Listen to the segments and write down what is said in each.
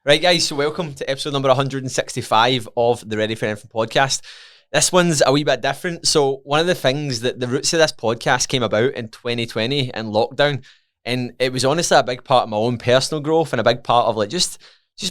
Right, guys, so welcome to episode number 165 of the Ready for Anything podcast. This one's a wee bit different. So one of the things that the roots of this podcast came about in 2020 in lockdown, and it was honestly a big part of my own personal growth and a big part of like just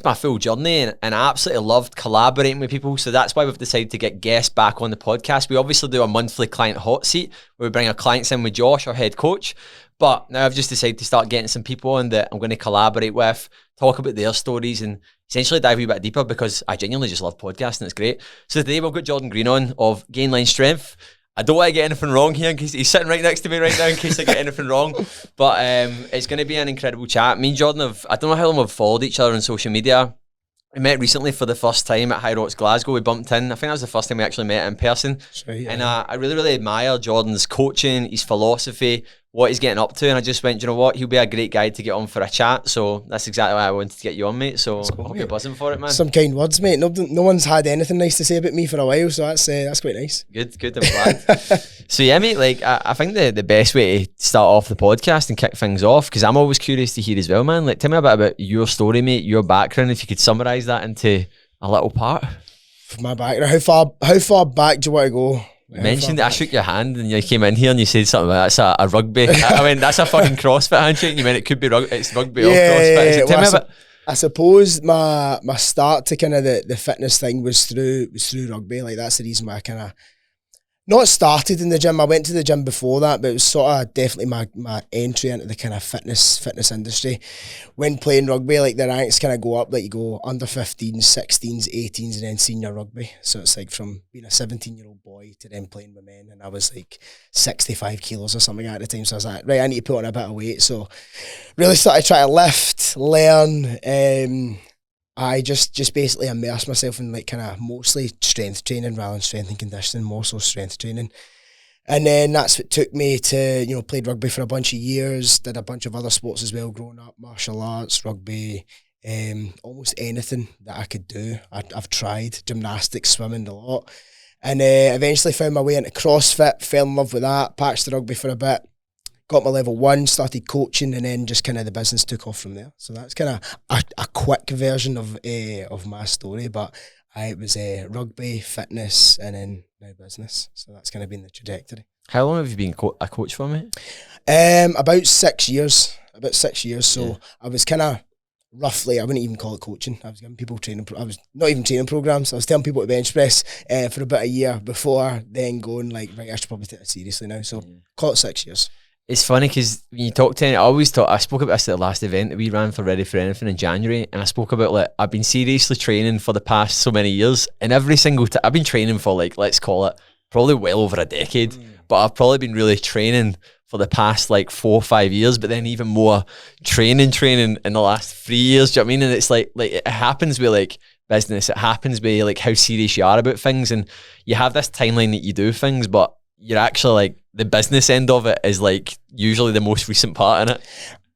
my full journey, and I absolutely loved collaborating with people. So that's why we've decided to get guests back on the podcast. We obviously do a monthly client hot seat where we bring our clients in with Josh, our head coach. But now I've just decided to start getting some people on that I'm going to collaborate with, talk about their stories, and essentially dive a wee bit deeper because I genuinely just love podcasting. It's great. So today we've got Jordan Green on of Gainline Strength. I don't want to get anything wrong here in case he's sitting right next to me right now in case I get anything wrong. But it's going to be an incredible chat. Me and Jordan I don't know how long we've followed each other on social media. We met recently for the first time at High Rocks Glasgow. We bumped in. I think that was the first time we actually met in person. Right, yeah. And I really, really admire Jordan's coaching, his philosophy, what he's getting up to. And I just went, you know what? He'll be a great guy to get on for a chat. So that's exactly why I wanted to get you on, mate. So I hope you're buzzing for it, man. Some kind words, mate. No one's had anything nice to say about me for a while. So that's quite nice. Good. I'm glad. So yeah, mate, like I think the best way to start off the podcast and kick things off, because I'm always curious to hear as well, man. Like, tell me a bit about your story, mate, your background, if you could summarise that into a little part. My background, how far back do you want to go? You mentioned that I shook your hand and you came in here and you said something about that's a rugby. I mean, that's a fucking CrossFit handshake. And you meant it could be it's rugby or CrossFit. So tell me about. I suppose my start to kind of the fitness thing was through rugby. Like, that's the reason why I kind of not started in the gym. I went to the gym before that, but it was sort of definitely my entry into the kind of fitness industry. When playing rugby, like, the ranks kind of go up, like you go under 15s, 16s, 18s, and then senior rugby. So it's like from being a 17-year-old boy to then playing with men, and I was like 65 kilos or something at the time. So I was like, right, I need to put on a bit of weight. So really started trying to lift, learn. I just basically immersed myself in like kind of mostly strength training rather than strength and conditioning, more so strength training. And then that's what took me to, played rugby for a bunch of years, did a bunch of other sports as well growing up, martial arts, rugby, almost anything that I could do. I've tried gymnastics, swimming, a lot. And eventually found my way into CrossFit, fell in love with that, patched the rugby for a bit. Got my level 1, started coaching, and then just kind of the business took off from there. So that's kind of a quick version of my story, but it was rugby, fitness, and then now business. So that's kind of been the trajectory. How long have you been a coach for, mate? About 6 years. So yeah. I was kind of roughly, I wouldn't even call it coaching. I was giving people training. I was not even training programs. I was telling people to bench press for about a year before then going like, right, I should probably take it seriously now. So call it 6 years. It's funny because when you talk to I spoke about this at the last event that we ran for Ready for Anything in January, and I spoke about like I've been seriously training for the past so many years, and every single time I've been training for like, let's call it probably well over a decade, but I've probably been really training for the past like 4 or 5 years, but then even more training in the last 3 years. Do you know what I mean? And it's like it happens with like business, it happens with like how serious you are about things, and you have this timeline that you do things, but you're actually like the business end of it is like usually the most recent part in it.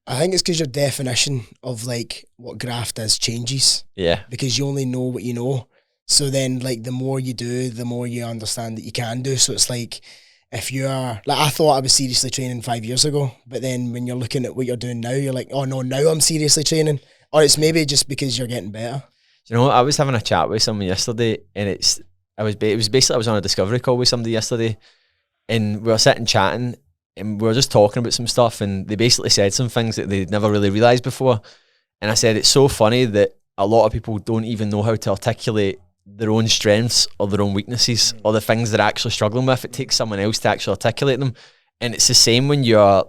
I think it's because your definition of like what graft is changes. Yeah. Because you only know what you know. So then like the more you do, the more you understand that you can do. So it's like if you're like, I thought I was seriously training 5 years ago, but then when you're looking at what you're doing now, you're like, oh no, now I'm seriously training. Or it's maybe just because you're getting better. You know, I was having a chat with someone yesterday, and I was on a discovery call with somebody yesterday. And we were sitting chatting and we were just talking about some stuff, and they basically said some things that they'd never really realised before. And I said, it's so funny that a lot of people don't even know how to articulate their own strengths or their own weaknesses or the things they're actually struggling with. It takes someone else to actually articulate them. And it's the same when you're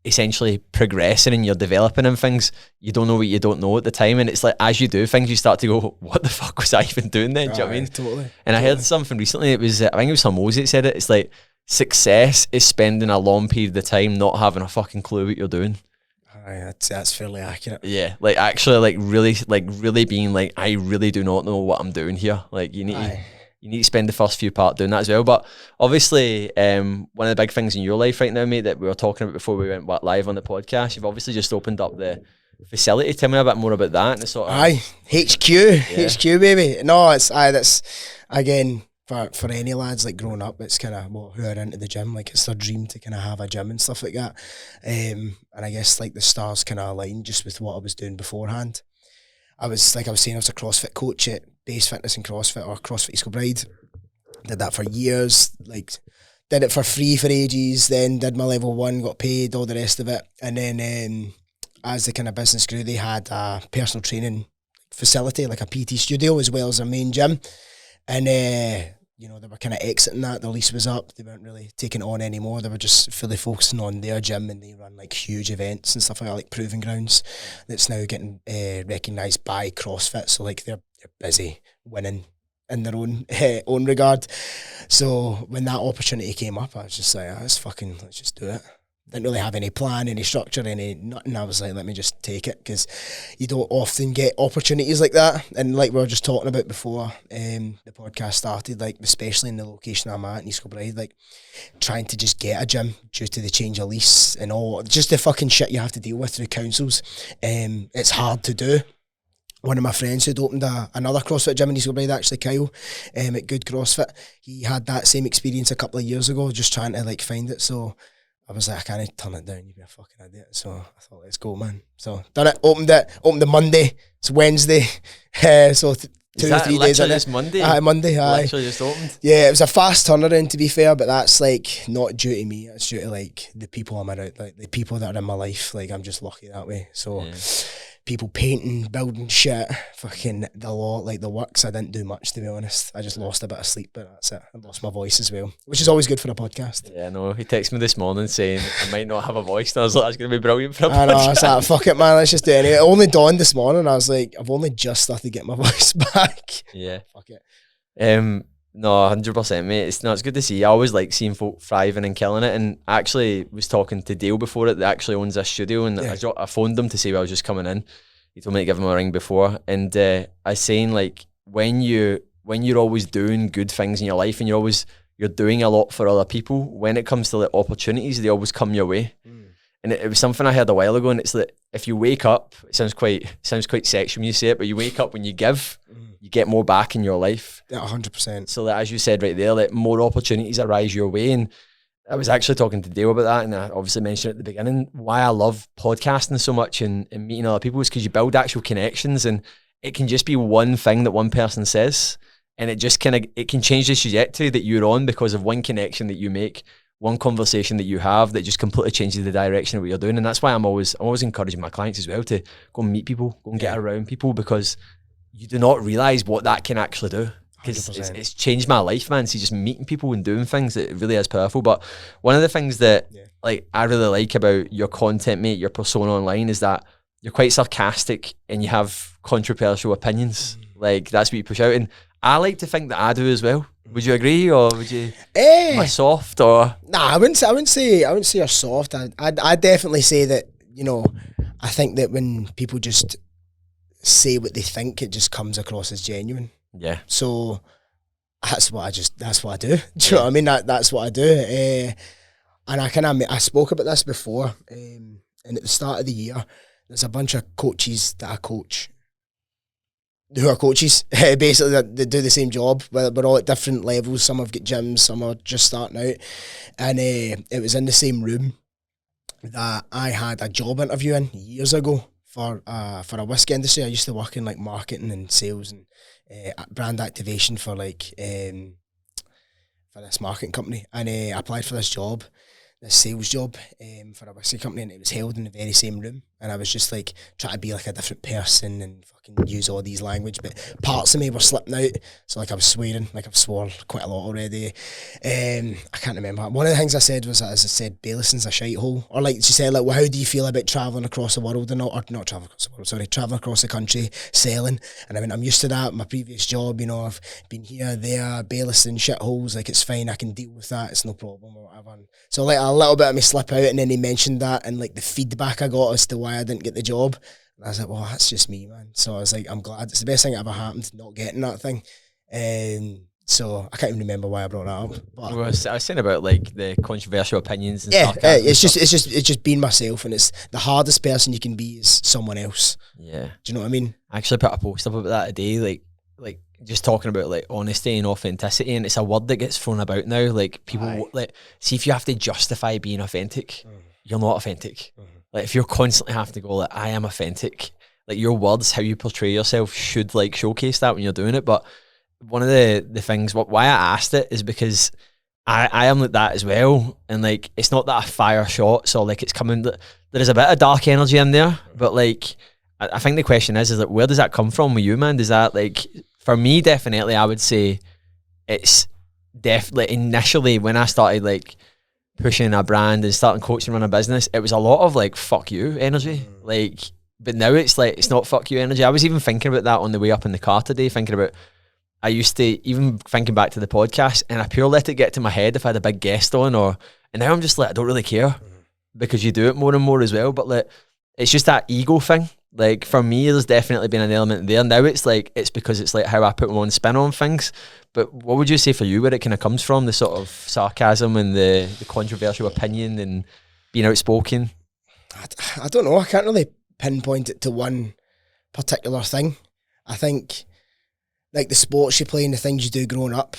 essentially progressing and you're developing in things. You don't know what you don't know at the time. And it's like, as you do things, you start to go, what the fuck was I even doing then? Do you know what I mean? Totally. And I heard something recently, I think it was Hormozy that said it. It's like, success is spending a long period of time not having a fucking clue what you're doing. That's fairly accurate. Yeah, like actually like really being like, I really do not know what I'm doing here. Like you need to spend the first few parts doing that as well. But obviously one of the big things in your life right now, mate, that we were talking about before we went live on the podcast, you've obviously just opened up the facility. Tell me a bit more about that. And the sort of HQ baby. No, that's again, for any lads like growing up, it's kind of who are into the gym, like it's their dream to kind of have a gym and stuff like that. And I guess like the stars kind of aligned just with what I was doing beforehand. I was saying, I was a CrossFit coach at Base Fitness and CrossFit, or CrossFit East Kilbride. Did that for years, like did it for free for ages, then did my level 1, got paid, all the rest of it. And then as the kind of business grew, they had a personal training facility, like a PT studio, as well as a main gym. And you know, they were kind of exiting that. The lease was up. They weren't really taking it on anymore. They were just fully focusing on their gym, and they run like huge events and stuff like that, like Proving Grounds. That's now getting recognised by CrossFit. So like they're busy winning in their own regard. So when that opportunity came up, I was just like, let's just do it. Didn't really have any plan, any structure, nothing. I was like, let me just take it, because you don't often get opportunities like that. And like we were just talking about before the podcast started, like especially in the location I'm at in East Kilbride, like trying to just get a gym due to the change of lease and all, just the fucking shit you have to deal with through councils. It's hard to do. One of my friends who'd opened another CrossFit gym in East Kilbride, actually, Kyle, at Good CrossFit, he had that same experience a couple of years ago, just trying to like find it. So I was like, I can't turn it down, you'd be a fucking idiot. So I thought, let's go, man. So done it, opened the Monday, it's Wednesday. So 2 or 3 days. This Monday? Monday, aye. Literally just opened? Yeah, it was a fast turnaround, to be fair, but that's like not due to me, it's due to like the people I'm around, like the people that are in my life. Like I'm just lucky that way. So yeah. People painting, building shit, fucking the lot, like the works. I didn't do much, to be honest. I just lost a bit of sleep, but that's it. I lost my voice as well, which is always good for a podcast. Yeah, no, he texted me this morning saying I might not have a voice, and I was like, that's going to be brilliant for a podcast. I know, I was like, fuck it, man, let's just do it anyway. It only dawned this morning, I was like, I've only just started to get my voice back. Yeah. Fuck it. No, 100%, mate. It's good to see. I always like seeing folk thriving and killing it. And I actually was talking to Dale before it, that actually owns this studio, and yeah. I phoned him to say I was just coming in. He told me to give him a ring before, and I was saying, like, when you're always doing good things in your life, and you're doing a lot for other people, when it comes to like opportunities, they always come your way. And it was something I heard a while ago, and it's that if you wake up, it sounds quite sexy when you say it, but you wake up when you give, you get more back in your life. Yeah, 100%. So that, as you said right there, like more opportunities arise your way. And I was actually talking to Dale about that, and I obviously mentioned at the beginning why I love podcasting so much and meeting other people is because you build actual connections, and it can just be one thing that one person says, and it just it can change the trajectory that you're on because of one connection that you make, one conversation that you have that just completely changes the direction of what you're doing. And that's why I'm always encouraging my clients as well to go and meet people, go and get around people, because you do not realise what that can actually do. Because it's changed my life, man. See, just meeting people and doing things, it really is powerful. But one of the things that like I really like about your content, mate, your persona online, is that you're quite sarcastic and you have controversial opinions. Like that's what you push out, and I like to think that I do as well. Would you agree, or would you? Am I soft, or? Nah, I wouldn't say you're soft. I definitely say that, you know, I think that when people just say what they think, it just comes across as genuine. Yeah. So that's what I do. Do you know what I mean? That's what I do. And I spoke about this before. And at the start of the year, there's a bunch of coaches that I coach who are coaches, basically that do the same job. We're all at different levels. Some have got gyms, some are just starting out. And it was in the same room that I had a job interview in years ago for a whiskey industry. I used to work in like marketing and sales and brand activation for like for this marketing company. And I applied for this sales job for a whiskey company, and it was held in the very same room. And I was just like trying to be like a different person and fucking use all these language, but parts of me were slipping out. So like I was swearing, like I've swore quite a lot already. I can't remember. One of the things I said was, as I said, Baylison's a shite hole. Or like she said, like, well, how do you feel about travelling across the world and not travelling across the world, sorry, travelling across the country, selling? And I mean, I'm used to that. My previous job, you know, I've been here, there, Baylison, shitholes, like it's fine, I can deal with that, it's no problem or whatever. And so like a little bit of me slip out, and then he mentioned that, and like the feedback I got as to why I didn't get the job. And I was like, well, that's just me, man. So I was like, I'm glad. It's the best thing that ever happened, not getting that thing. So I can't even remember why I brought that up. But I was saying about like the controversial opinions and stuff. Yeah, it's just being myself, and it's the hardest person you can be is someone else. Yeah. Do you know what I mean? I actually put a post up about that today, like just talking about like honesty and authenticity, and it's a word that gets thrown about now. Like people like see if you have to justify being authentic, you're not authentic. Like if you're constantly having to go like, I am authentic, like your words, how you portray yourself should like showcase that when you're doing it. But one of the things, why I asked it is because I am like that as well, and like it's not that I fire shots or like it's coming. There is a bit of dark energy in there, but like I think the question is like where does that come from with you, man? Does that like for me definitely I would say it's definitely initially when I started like pushing a brand and starting coaching, run a business, it was a lot of like fuck you energy, like. But now it's like it's not fuck you energy. I was even thinking about that on the way up in the car today, thinking about. I used to, even thinking back to the podcast, and I pure let it get to my head if I had a big guest on, and now I'm just like, I don't really care because you do it more and more as well. But like, it's just that ego thing. Like for me, there's definitely been an element there. Now it's like, it's because it's like how I put my own spin on things. But what would you say for you where it kind of comes from, the sort of sarcasm and the controversial opinion and being outspoken? I don't know. I can't really pinpoint it to one particular thing. I think like the sports you play and the things you do growing up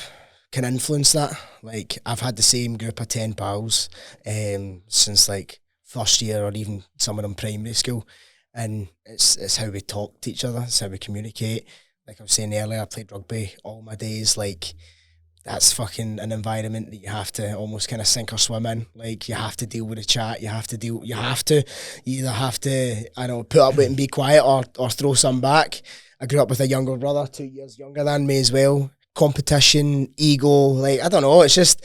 can influence that. Like I've had the same group of 10 pals since like first year or even some of them primary school, and it's how we talk to each other, it's how we communicate. Like I was saying earlier, I played rugby all my days. Like that's fucking an environment that you have to almost kind of sink or swim in. Like you have to deal with the chat, you either have to, I don't know, put up with it and be quiet or throw some back. I grew up with a younger brother, 2 years younger than me as well. Competition, ego, like, I don't know. It's just,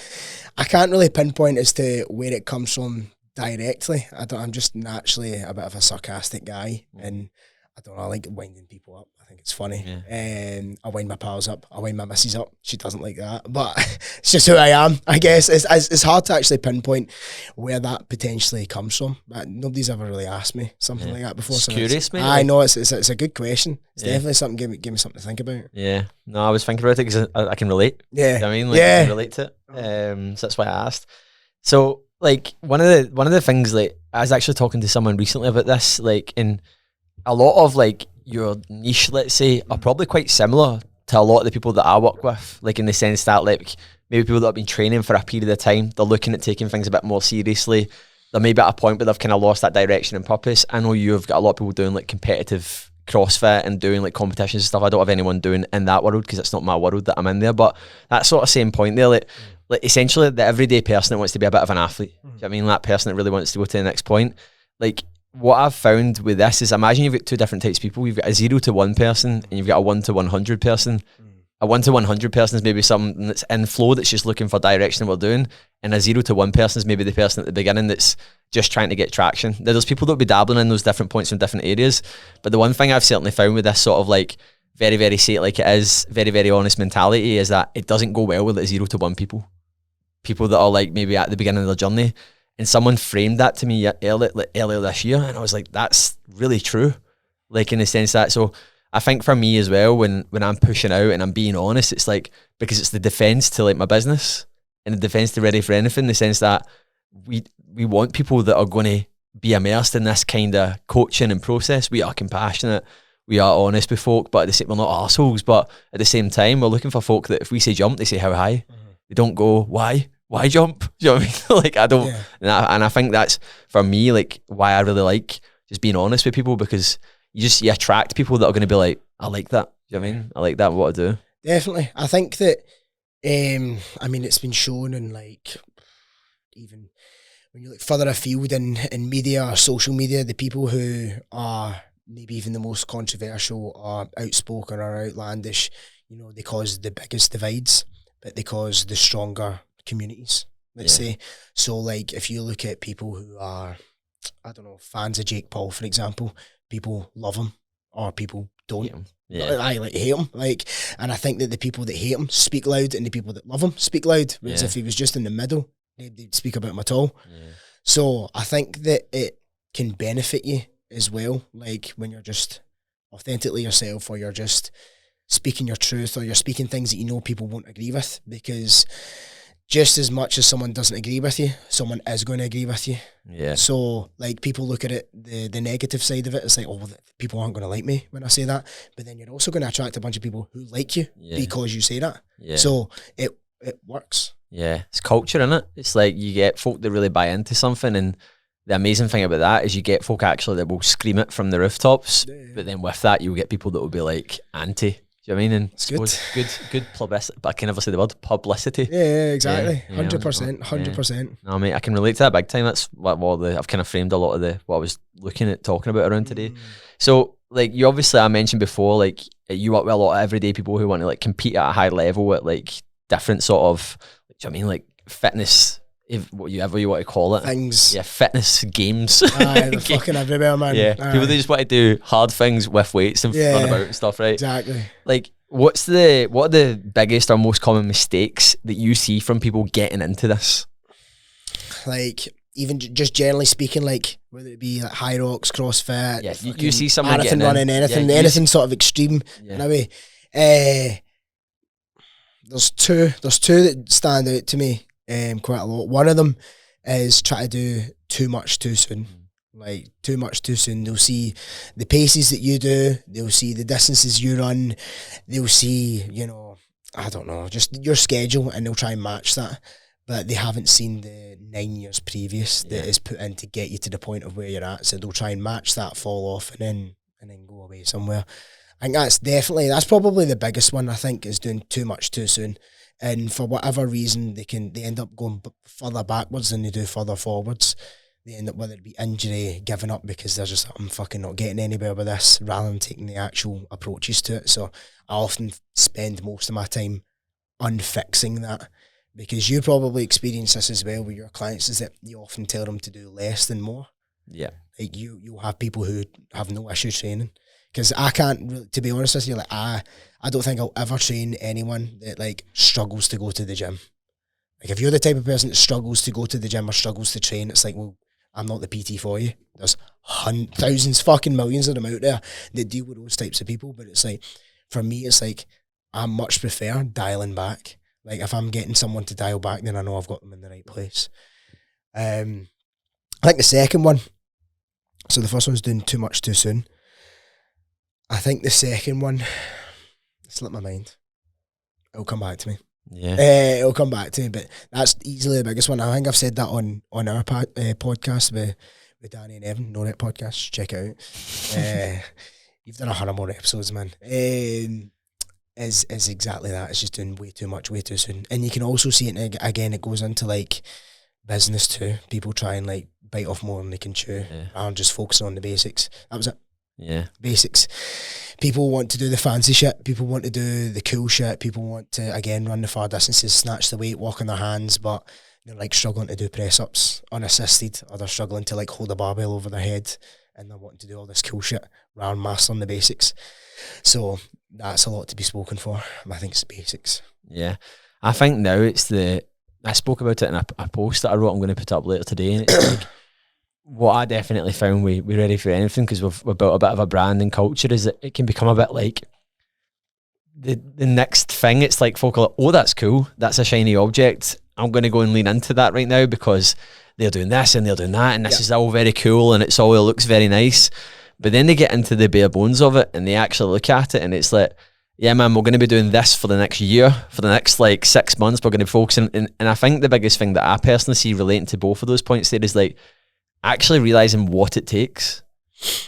I can't really pinpoint as to where it comes from directly. I'm just naturally a bit of a sarcastic guy, and I don't know, I like winding people up. I think it's funny. Yeah. I wind my pals up. I wind my missus up. She doesn't like that, but it's just who I am, I guess. It's hard to actually pinpoint where that potentially comes from. But nobody's ever really asked me something like that before. It's curious, mate. I know, it's a good question. It's definitely something, give me something to think about. Yeah. No, I was thinking about it because I can relate. Yeah. You know what I mean? Like, I can relate to it. So that's why I asked. So, like, one of the things, like, I was actually talking to someone recently about this, like, in a lot of like your niche, let's say, are probably quite similar to a lot of the people that I work with, like in the sense that like maybe people that have been training for a period of time, they're looking at taking things a bit more seriously. They're maybe at a point where they've kind of lost that direction and purpose. I know you've got a lot of people doing like competitive CrossFit and doing like competitions and stuff. I don't have anyone doing in that world because it's not my world that I'm in there, but that sort of same point there, like essentially the everyday person that wants to be a bit of an athlete. Do you know what I mean? That person that really wants to go to the next point. Like, what I've found with this is, imagine you've got two different types of people. You've got a 0 to 1 person and you've got a 1 to 100 person. A 1 to 100 person is maybe something that's in flow, that's just looking for direction we're doing. And a 0 to 1 person is maybe the person at the beginning that's just trying to get traction. Now, there's people that will be dabbling in those different points in different areas. But the one thing I've certainly found with this sort of like very, very say it like it is, very, very honest mentality is that it doesn't go well with like 0 to 1 people. People that are like maybe at the beginning of their journey. And someone framed that to me earlier this year, and I was like, that's really true. Like in the sense that, so I think for me as well, when I'm pushing out and I'm being honest, it's like, because it's the defense to like my business and the defense to Ready for Anything, in the sense that we want people that are going to be immersed in this kind of coaching and process. We are compassionate, we are honest with folk, but we're not arseholes. But at the same time, we're looking for folk that if we say jump, they say how high. They don't go, why? Why jump? Do you know what I mean? Like, I don't, and I think that's, for me, like, why I really like just being honest with people, because you attract people that are going to be like, I like that. Do you know what I mean? I like that, what I do. Definitely. I think that, I mean, it's been shown in, like, even when you look further afield in media or social media, the people who are maybe even the most controversial or outspoken or outlandish, you know, they cause the biggest divides, but they cause the stronger communities, let's say. So like if you look at people who are, I don't know, fans of Jake Paul, for example, people love him or people don't. I like hate him. Like, and I think that the people that hate him speak loud and the people that love him speak loud. Whereas if he was just in the middle, they'd speak about him at all. So I think that it can benefit you as well, like when you're just authentically yourself, or you're just speaking your truth, or you're speaking things that you know people won't agree with, because just as much as someone doesn't agree with you, someone is going to agree with you. So like people look at it, the negative side of it, it's like, oh, well, people aren't going to like me when I say that. But then you're also going to attract a bunch of people who like you because you say that. So it works. It's culture, innit? It's like you get folk that really buy into something, and the amazing thing about that is you get folk actually that will scream it from the rooftops, but then with that you'll get people that will be like anti. Do you know what I mean? And it's good publicity, but I can never say the word publicity. Yeah, exactly. 100%. No, mate, I can relate to that big time. That's what I've kind of framed a lot of what I was looking at talking about around today. So, like, you obviously, I mentioned before, like, you work with a lot of everyday people who want to like compete at a high level at like different sort of, do you know what I mean, like fitness, whatever you want to call it, things. Yeah, fitness games. Aye, they're fucking everywhere, man. Yeah, Aye. people, they just want to do hard things with weights and run about and stuff, right? Exactly. Like, what are the biggest or most common mistakes that you see from people getting into this? Like, even just generally speaking, like whether it be like high rocks, CrossFit, Yeah, you see someone marathon getting running, anything sort of extreme in a way. There's two that stand out to me quite a lot. One of them is try to do too much too soon. Like, too much too soon. They'll see the paces that you do, they'll see the distances you run, they'll see, you know, I don't know, just your schedule, and they'll try and match that. But they haven't seen the 9 years previous that is put in to get you to the point of where you're at. So they'll try and match that, fall off, and then go away somewhere. I think that's probably the biggest one, I think, is doing too much too soon. And for whatever reason, they end up going further backwards than they do further forwards. They end up, whether it be injury, giving up because they're just, I'm fucking not getting anywhere with this, rather than taking the actual approaches to it. So I often spend most of my time unfixing that, because you probably experience this as well with your clients, is that you often tell them to do less than more. Yeah. Like, you'll have people who have no issue training. Because I can't really, to be honest with you, like I don't think I'll ever train anyone that like struggles to go to the gym. Like, if you're the type of person that struggles to go to the gym or struggles to train, it's like, well, I'm not the PT for you. There's thousands, fucking millions of them out there that deal with those types of people. But it's like, for me, it's like, I much prefer dialing back. Like, if I'm getting someone to dial back, then I know I've got them in the right place. I think the second one, so the first one's doing too much too soon. I think the second one, slipped my mind. It'll come back to me. Yeah. It'll come back to me, but that's easily the biggest one. I think I've said that on our podcast with Danny and Evan, No Rep Podcast. Check it out. You've done 100 more episodes, man. Is exactly that. It's just doing way too much, way too soon. And you can also see it again. It goes into like business too. People try and like bite off more than they can chew. I'm just focusing on the basics. That was it. Yeah. Basics. People want to do the fancy shit. People want to do the cool shit. People want to, again, run the far distances, snatch the weight, walk on their hands, but they're like struggling to do press-ups unassisted, or they're struggling to like hold a barbell over their head, and they're wanting to do all this cool shit rather than mastering the basics. So that's a lot to be spoken for. I think it's the basics. Yeah. I think now I spoke about it in a post that I wrote I'm going to put up later today, and it's like, what I definitely found we Ready for Anything, because we've built a bit of a brand and culture, is that it can become a bit like the next thing. It's like folk are like, oh, that's cool, that's a shiny object, I'm going to go and lean into that right now because they're doing this and they're doing that, and this is all very cool and it looks very nice. But then they get into the bare bones of it and they actually look at it, and it's like, yeah, man, we're going to be doing this for the next year, for the next like 6 months, we're going to be focusing. And I think the biggest thing that I personally see relating to both of those points there is like actually realising what it takes.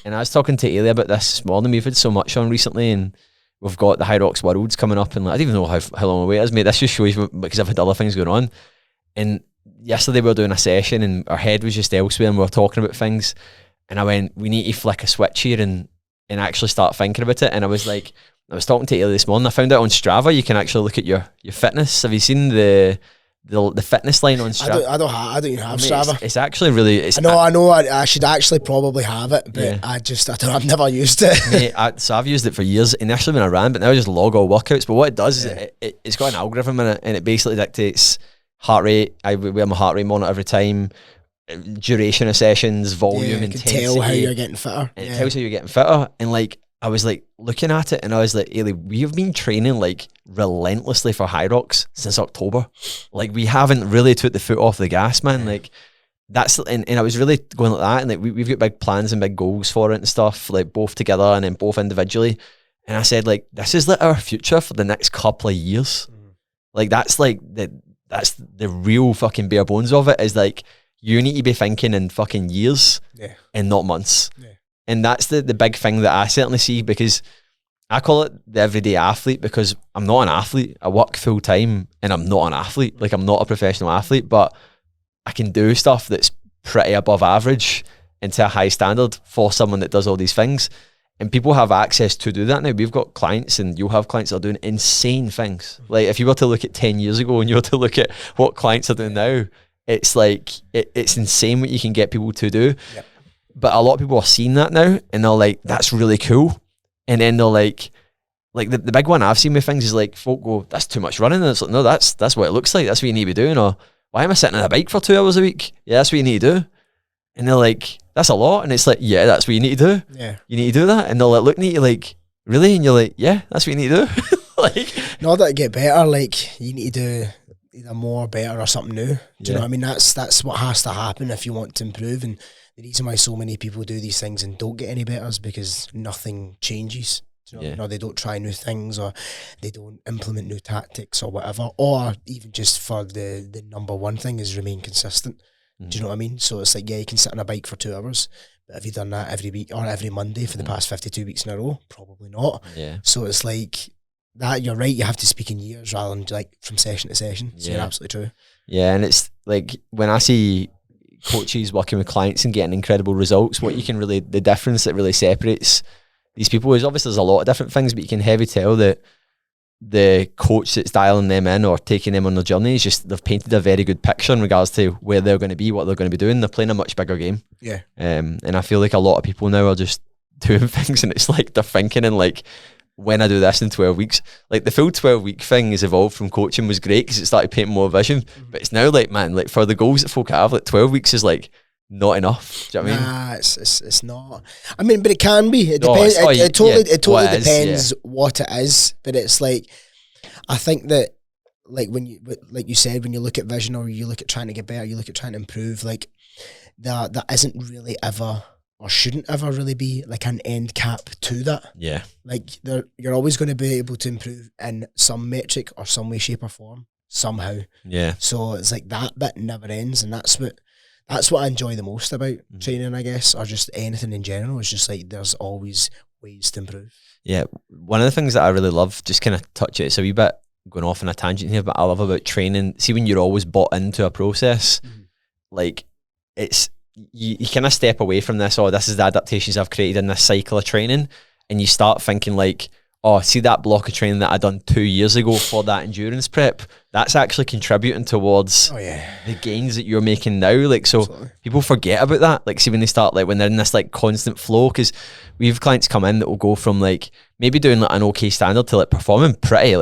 And I was talking to Ailey about this morning. We've had so much on recently, and we've got the High Rocks Worlds coming up, and like, I don't even know how long away it is, mate. This just shows you, because I've had other things going on. And yesterday we were doing a session and our head was just elsewhere, and we were talking about things, and I went, we need to flick a switch here and actually start thinking about it. And I was like, I was talking to Ailey this morning, I found out on Strava you can actually look at your fitness. Have you seen the fitness line on Strava? I don't even have Strava. It's actually really. I know. I should actually probably have it, but yeah. I've never used it. Mate, so I've used it for years, initially when I ran, but now I just log all workouts. But what it does is it's got an algorithm in it, and it basically dictates heart rate. I wear my heart rate monitor every time, duration of sessions, volume, intensity. Tell how you're getting fitter. And it tells how you're getting fitter. And like, I was like looking at it, and I was like, Ailey, we have been training like relentlessly for High Rocks since October. Like, we haven't really took the foot off the gas, man. Like, that's, and I was really going like that, and like we've got big plans and big goals for it and stuff, like both together and then both individually. And I said, like, this is like our future for the next couple of years. Like, that's like that's the real fucking bare bones of it, is like, you need to be thinking in fucking years and not months. And that's the big thing that I certainly see, because I call it the everyday athlete, because I'm not an athlete. I work full time and I'm not an athlete. Like, I'm not a professional athlete, but I can do stuff that's pretty above average and to a high standard for someone that does all these things. And people have access to do that now. We've got clients, and you'll have clients that are doing insane things. Like, if you were to look at 10 years ago and you were to look at what clients are doing now, it's like, it's insane what you can get people to do. Yep. But a lot of people are seeing that now, and they're like, that's really cool. And then they're like the big one I've seen with things is like, folk go, that's too much running. And it's like, no, that's what it looks like. That's what you need to be doing. Or, why am I sitting on a bike for 2 hours a week? Yeah, that's what you need to do. And they're like, that's a lot. And it's like, yeah, that's what you need to do. Yeah. You need to do that. And they're like looking at you like, really? And you're like, yeah, that's what you need to do. Like, in order to get better, like, you need to do either more, better, or something new. Do you know what I mean? That's what has to happen if you want to improve. And the reason why so many people do these things and don't get any better is because nothing changes. Do you know what I mean? Or they don't try new things, or they don't implement new tactics or whatever. Or even just for the number one thing is remain consistent. Do you know what I mean? So it's like, yeah, you can sit on a bike for 2 hours, but have you done that every week or every Monday for the past 52 weeks in a row? Probably not. Yeah. So it's like that, you're right, you have to speak in years rather than like from session to session. So you're absolutely true. Yeah, and it's like, when I see coaches working with clients and getting incredible results, what you can really, the difference that really separates these people is, obviously there's a lot of different things, but you can heavy tell that the coach that's dialing them in or taking them on the journey is just, they've painted a very good picture in regards to where they're going to be, what they're going to be doing. They're playing a much bigger game. Yeah. And I feel like a lot of people now are just doing things, and it's like they're thinking in like, when I do this in 12 weeks, like the full 12-week thing has evolved from coaching, was great because it started painting more vision. But it's now like, man, like for the goals that folk have, like 12 weeks is like not enough. Do you know what I mean? Nah, it's not. I mean, but it can be. It depends. It totally depends what it is. But it's like, I think that, like, when you, like you said, when you look at vision, or you look at trying to get better, you look at trying to improve, like that isn't really ever, or shouldn't ever really be, like an end cap to that. Yeah. Like, you're always going to be able to improve in some metric or some way, shape or form, somehow. Yeah. So it's like that bit never ends, and that's what I enjoy the most about training, I guess, or just anything in general. It's just like, there's always ways to improve. Yeah. One of the things that I really love, just kind of touch it, it's a wee bit going off on a tangent here, but I love about training, see, when you're always bought into a process, like, it's, you kind of step away from this, this is the adaptations I've created in this cycle of training, and you start thinking like, see that block of training that I done 2 years ago for that endurance prep, that's actually contributing towards the gains that you're making now. Like, so people forget about that. Like, see, when they start, like, when they're in this like constant flow, because we have clients come in that will go from like maybe doing like an okay standard to like performing pretty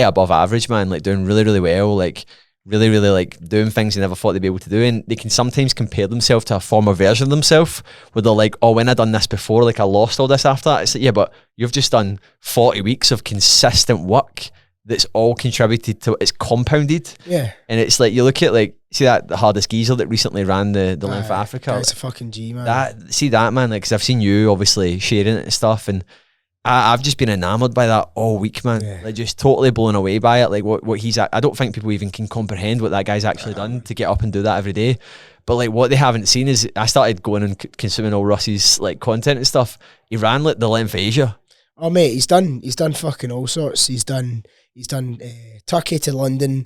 above average, man, like doing really, really well, like really, really like doing things they never thought they'd be able to do. And they can sometimes compare themselves to a former version of themselves where they're like, when I done this before, like I lost all this after that. It's like, yeah, but you've just done 40 weeks of consistent work that's all contributed to, it's compounded. Yeah. And it's like, you look at like, see that the hardest geezer that recently ran the length of Africa. That's a fucking G, man. See that, man, like, because I've seen you obviously sharing it and stuff, and I've just been enamored by that all week, man. Yeah. Like, just totally blown away by it. Like what he's, I don't think people even can comprehend what that guy's actually done to get up and do that every day. But like, what they haven't seen is, I started going and consuming all Russ's like content and stuff. He ran like the length of Asia. Oh mate, he's done fucking all sorts. He's done Turkey to London.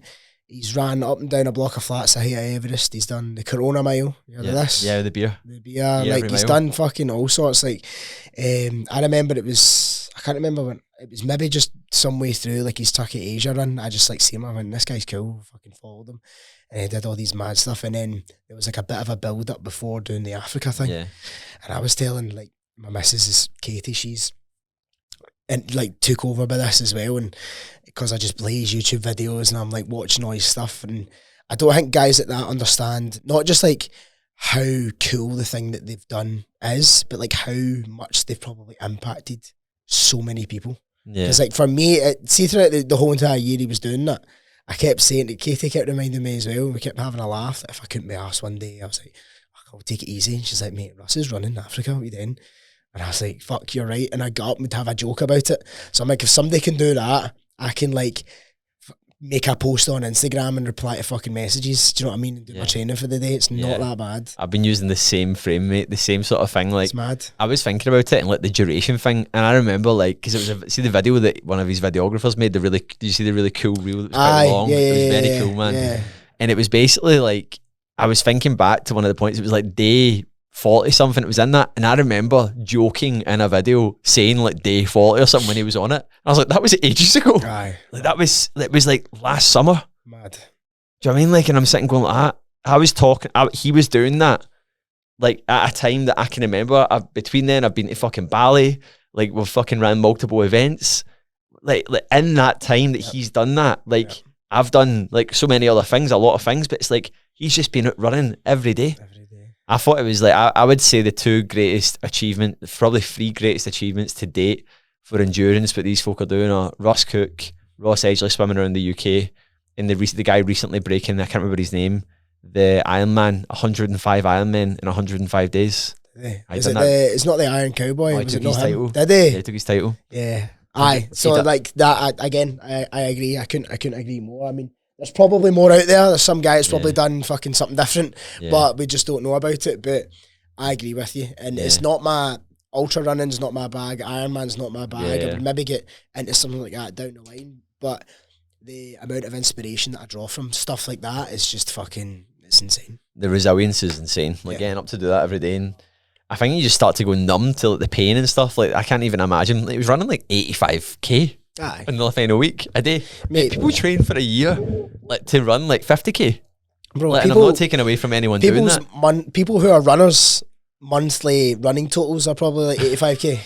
He's ran up and down a block of flats at Everest. He's done the Corona Mile. You heard of this? Yeah, the beer. Like, he's done fucking all sorts. Like, I remember I can't remember when, it was maybe just some way through like his Turkey Asia run. I just like see him, I went, this guy's cool. Fucking followed him. And he did all these mad stuff. And then there was like a bit of a build up before doing the Africa thing. Yeah. And I was telling, like, my missus is Katie, she's, and like took over by this as well, and because I just play his YouTube videos and I'm like watching all his stuff, and I don't think guys like that understand not just like how cool the thing that they've done is, but like how much they've probably impacted so many people. Yeah. Because like for me, see throughout the whole entire year he was doing that, I kept saying that Katie kept reminding me as well, we kept having a laugh that if I couldn't be arsed one day, I was like, I'll take it easy. And she's like, mate, Russ is running Africa, what are you doing? And I was like, fuck, you're right. And I got up and to have a joke about it. So I'm like, if somebody can do that, I can like make a post on Instagram and reply to fucking messages. Do you know what I mean? And do my training for the day. It's not that bad. I've been using the same frame, mate. The same sort of thing. Like, it's mad. I was thinking about it and like the duration thing, and I remember like because it was see the video that one of his videographers made. Did you see the really cool reel that was quite long? Yeah, it was very cool, man. Yeah. And it was basically like I was thinking back to one of the points. It was like day 40 something. It was in that, and I remember joking in a video saying like day 40 or something when he was on it. I was like, that was ages ago. Aye. Like it was like last summer. Mad. Do you know what I mean? Like, and I'm sitting going like that. I was talking. he was doing that like at a time that I can remember. Between then, I've been to fucking Bali. Like we've fucking ran multiple events. Like in that time that he's done that, like I've done like so many other things, a lot of things, but it's like he's just been out running every day. I thought it was like, I would say the two greatest achievements, probably three greatest achievements to date for endurance, but these folk are doing are Russ Cook, Ross Edgley swimming around the UK, and the guy recently breaking, I can't remember his name, the Ironman, 105 Ironmen in 105 days. It's not the Iron Cowboy? Oh, he took his title. Did he? Yeah, he took his title. Yeah. Aye. So like that, again, I agree. I couldn't agree more. I mean, there's probably more out there. There's some guy that's probably done fucking something different, but we just don't know about it. But I agree with you. And it's not my, ultra running's not my bag. Ironman's not my bag. I would maybe get into something like that down the line. But the amount of inspiration that I draw from stuff like that is just fucking, it's insane. The resilience is insane. Like getting up to do that every day. And I think you just start to go numb to like the pain and stuff. Like I can't even imagine. Like, he was running like 85k. Aye. In the final week a day. Mate, people train for a year like to run like 50k. Bro, like, and I'm not taking away from anyone doing that. People who are runners, monthly running totals are probably like 85k. Do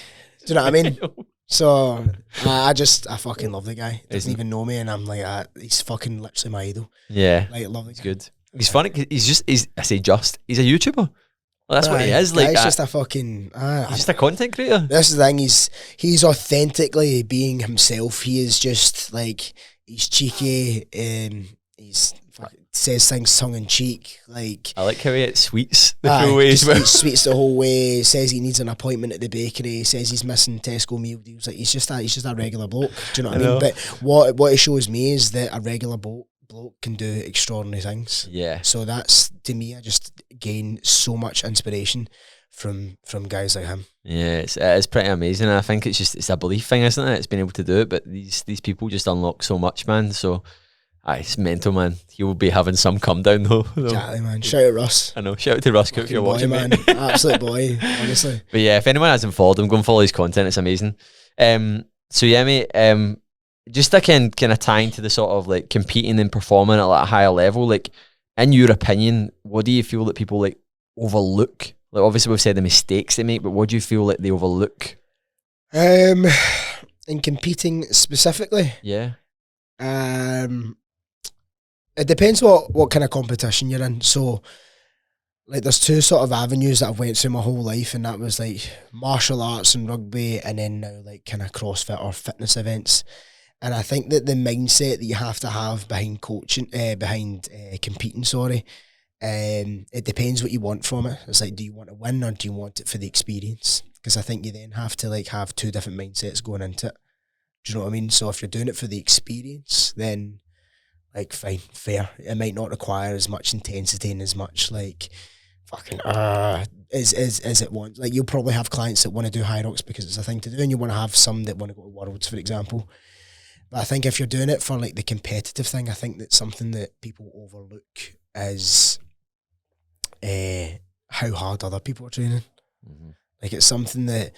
you know what I mean? So I fucking love the guy. He doesn't even know me, and I'm like, he's fucking literally my idol. Yeah, like, love the guy. Good. He's funny. He's a YouTuber. Well, that's what he is. Like, he's just a fucking. He's just a content creator. This is the thing. He's authentically being himself. He is just like, he's cheeky. He's says things tongue in cheek. Like, I like how he sweets the full way as well. He sweets the whole way. Says he needs an appointment at the bakery. Says he's missing Tesco meal deals. Like, he's just a regular bloke. Do you know what I mean? But what it shows me is that a regular bloke can do extraordinary things. Yeah. So that's, to me, I just gain so much inspiration from guys like him. Yeah, it's pretty amazing. I think it's a belief thing, isn't it? It's been able to do it, but these people just unlock so much, man. So it's mental, man. He will be having some come down though. Exactly, man. Shout out Russ. I know. Shout out to Russ Cook if you're watching, man. Absolute boy, honestly. But yeah, if anyone hasn't followed him, go and follow his content. It's amazing. So yeah, mate. Just kind of tying to the sort of like competing and performing at like a higher level, like in your opinion, what do you feel that people like overlook? Like obviously we've said the mistakes they make, but what do you feel like they overlook? In competing specifically? Yeah. It depends what kind of competition you're in. So like there's two sort of avenues that I've went through my whole life, and that was like martial arts and rugby, and then now like kind of CrossFit or fitness events. And I think that the mindset that you have to have behind coaching, competing, it depends what you want from it. It's like, do you want to win or do you want it for the experience? Because I think you then have to like have two different mindsets going into it. Do you know what I mean? So if you're doing it for the experience, then like fine, fair. It might not require as much intensity and as much like fucking as it wants. Like you'll probably have clients that want to do high rocks because it's a thing to do, and you want to have some that want to go to Worlds, for example. But I think if you're doing it for like the competitive thing, I think that's something that people overlook is how hard other people are training. Mm-hmm. Like it's something that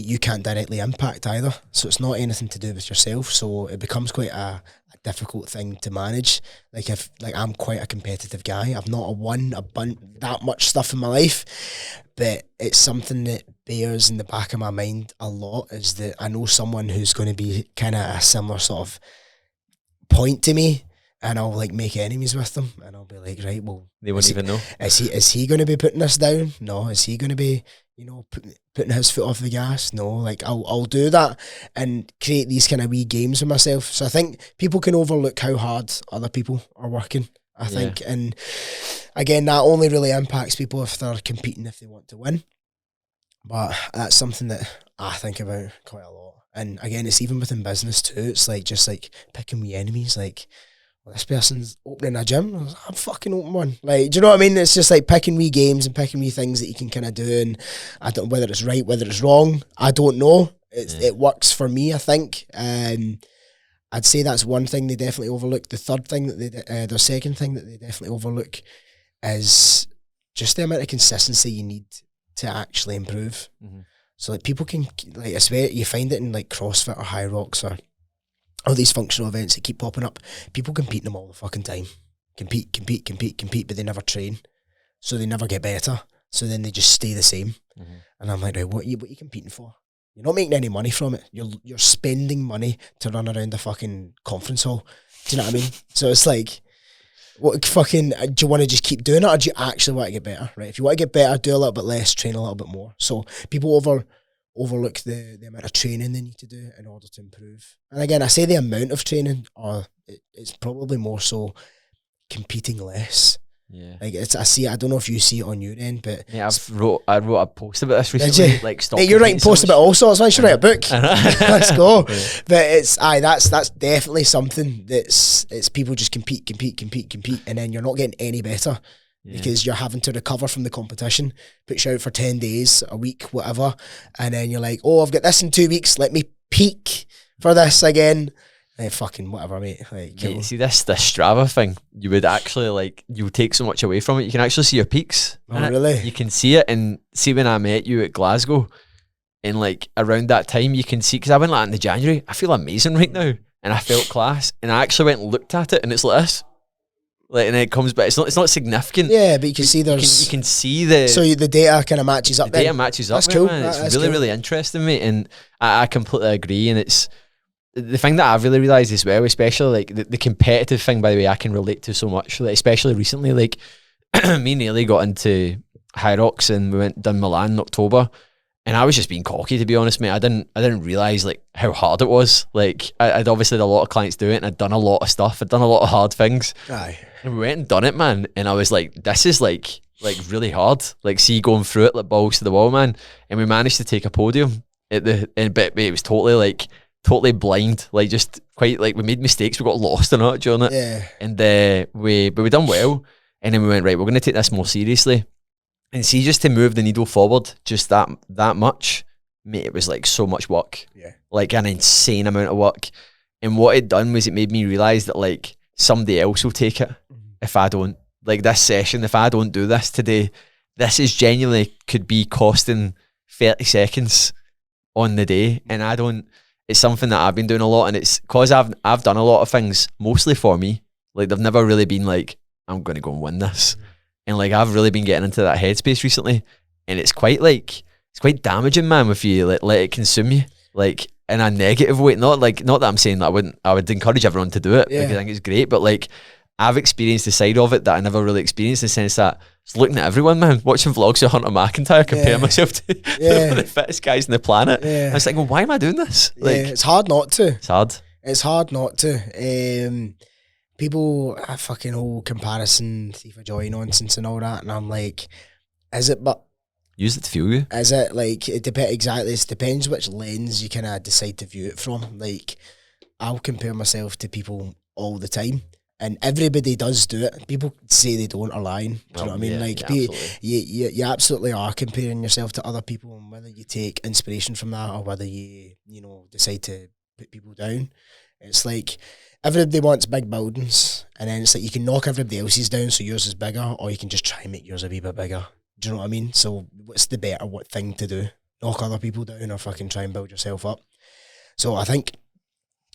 you can't directly impact either. So it's not anything to do with yourself. So it becomes quite a difficult thing to manage. Like if I'm quite a competitive guy, I've not won that much stuff in my life, but it's something that bears in the back of my mind a lot, is that I know someone who's going to be kind of a similar sort of point to me, and I'll like make enemies with them, and I'll be like, right, well, they won't even know. Is he going to be putting this down? No. Is he going to be, putting his foot off the gas? No. Like I'll do that and create these kind of wee games with myself. So I think people can overlook how hard other people are working. I think, and again, that only really impacts people if they're competing, if they want to win. But that's something that I think about quite a lot. And again, it's even within business too. It's like just like picking wee enemies. Like, well, this person's opening a gym. I'm fucking open one. Like, do you know what I mean? It's just like picking wee games and picking wee things that you can kind of do. And I don't know whether it's right, whether it's wrong. I don't know. It works for me, I think. I'd say that's one thing they definitely overlook. The third thing that the second thing that they definitely overlook is just the amount of consistency you need to actually improve. Mm-hmm. So like people can, like, I swear you find it in like CrossFit or High Rocks or all these functional events that keep popping up. People compete in them all the fucking time. Compete, but they never train. So they never get better. So then they just stay the same. Mm-hmm. And I'm like, right, what are you competing for? You're not making any money from it. You're spending money to run around the fucking conference hall. Do you know what I mean? So it's like, what fucking, do you want to just keep doing it, or do you actually want to get better? Right? If you want to get better, do a little bit less, train a little bit more. So people overlook the amount of training they need to do in order to improve. And again, I say the amount of training, or it's probably more so competing less. Yeah, like I don't know if you see it on your end, but yeah, I wrote a post about this recently. Like, stop. Hey, you're writing posts about all sorts. I should write a book. Let's go. Yeah. But that's definitely something it's people just compete, and then you're not getting any better because you're having to recover from the competition. Put you out for 10 days, a week, whatever, and then you're like, oh, I've got this in 2 weeks. Let me peak for this again. Fucking whatever, mate. Like, yeah, you see this Strava thing, you would actually you would take so much away from it. You can actually see your peaks. Oh, really? You can see it, and see when I met you at Glasgow, and like around that time, you can see, because I went like in the January, I feel amazing right now, and I felt class, and I actually went and looked at it, and it's like this. Like, and then it comes back. It's not significant. Yeah, but you can see you can see the. So the data kind of matches up. The data matches up. That's cool. Man. It's really, really interesting, mate, and I completely agree, and it's. The thing that I've really realised as well, especially like the competitive thing, by the way, I can relate to so much, like, especially recently, like me and Nearly got into High Rocks and we done Milan in October, and I was just being cocky, to be honest, mate. I didn't realise like how hard it was. Like I'd obviously had a lot of clients do it, and I'd done a lot of stuff. I'd done a lot of hard things. Aye. And we went and done it, man. And I was like, this is like really hard. Like, see, going through it like balls to the wall, man. And we managed to take a podium but it was totally blind, like just quite like we made mistakes, we got lost in it during it. Yeah. And we done well, and then we went, right, we're gonna take this more seriously. And see, just to move the needle forward just that much, mate, it was like so much work. Yeah. Like an insane amount of work. And what it done was it made me realise that like somebody else will take it if I don't. Like this session, if I don't do this today, this is genuinely could be costing 30 seconds on the day, and I don't. It's something that I've been doing a lot, and it's because I've done a lot of things mostly for me. Like, they've never really been like, I'm going to go and win this. And like, I've really been getting into that headspace recently, and it's quite damaging, man, if you let it consume you, like in a negative way. Not that I'm saying that I would encourage everyone to do it, because I think it's great, but like, I've experienced the side of it that I never really experienced, in the sense that it's looking at everyone, man, watching vlogs of Hunter McIntyre, comparing myself to the fittest guys on the planet. Yeah. I was like, well, why am I doing this? Like, it's hard not to. It's hard not to. People have fucking whole comparison, thief of joy nonsense and all that, and I'm like, is it? But use it to fuel you. Is it? Like, it exactly. It depends which lens you kind of decide to view it from. Like, I'll compare myself to people all the time. And everybody does do it. People say they don't are lying. Do you know what I mean? Like, you absolutely are comparing yourself to other people, and whether you take inspiration from that or whether you decide to put people down. It's like everybody wants big buildings, and then it's like you can knock everybody else's down so yours is bigger, or you can just try and make yours a wee bit bigger. Do you know what I mean? So what's the better thing to do? Knock other people down or fucking try and build yourself up? So I think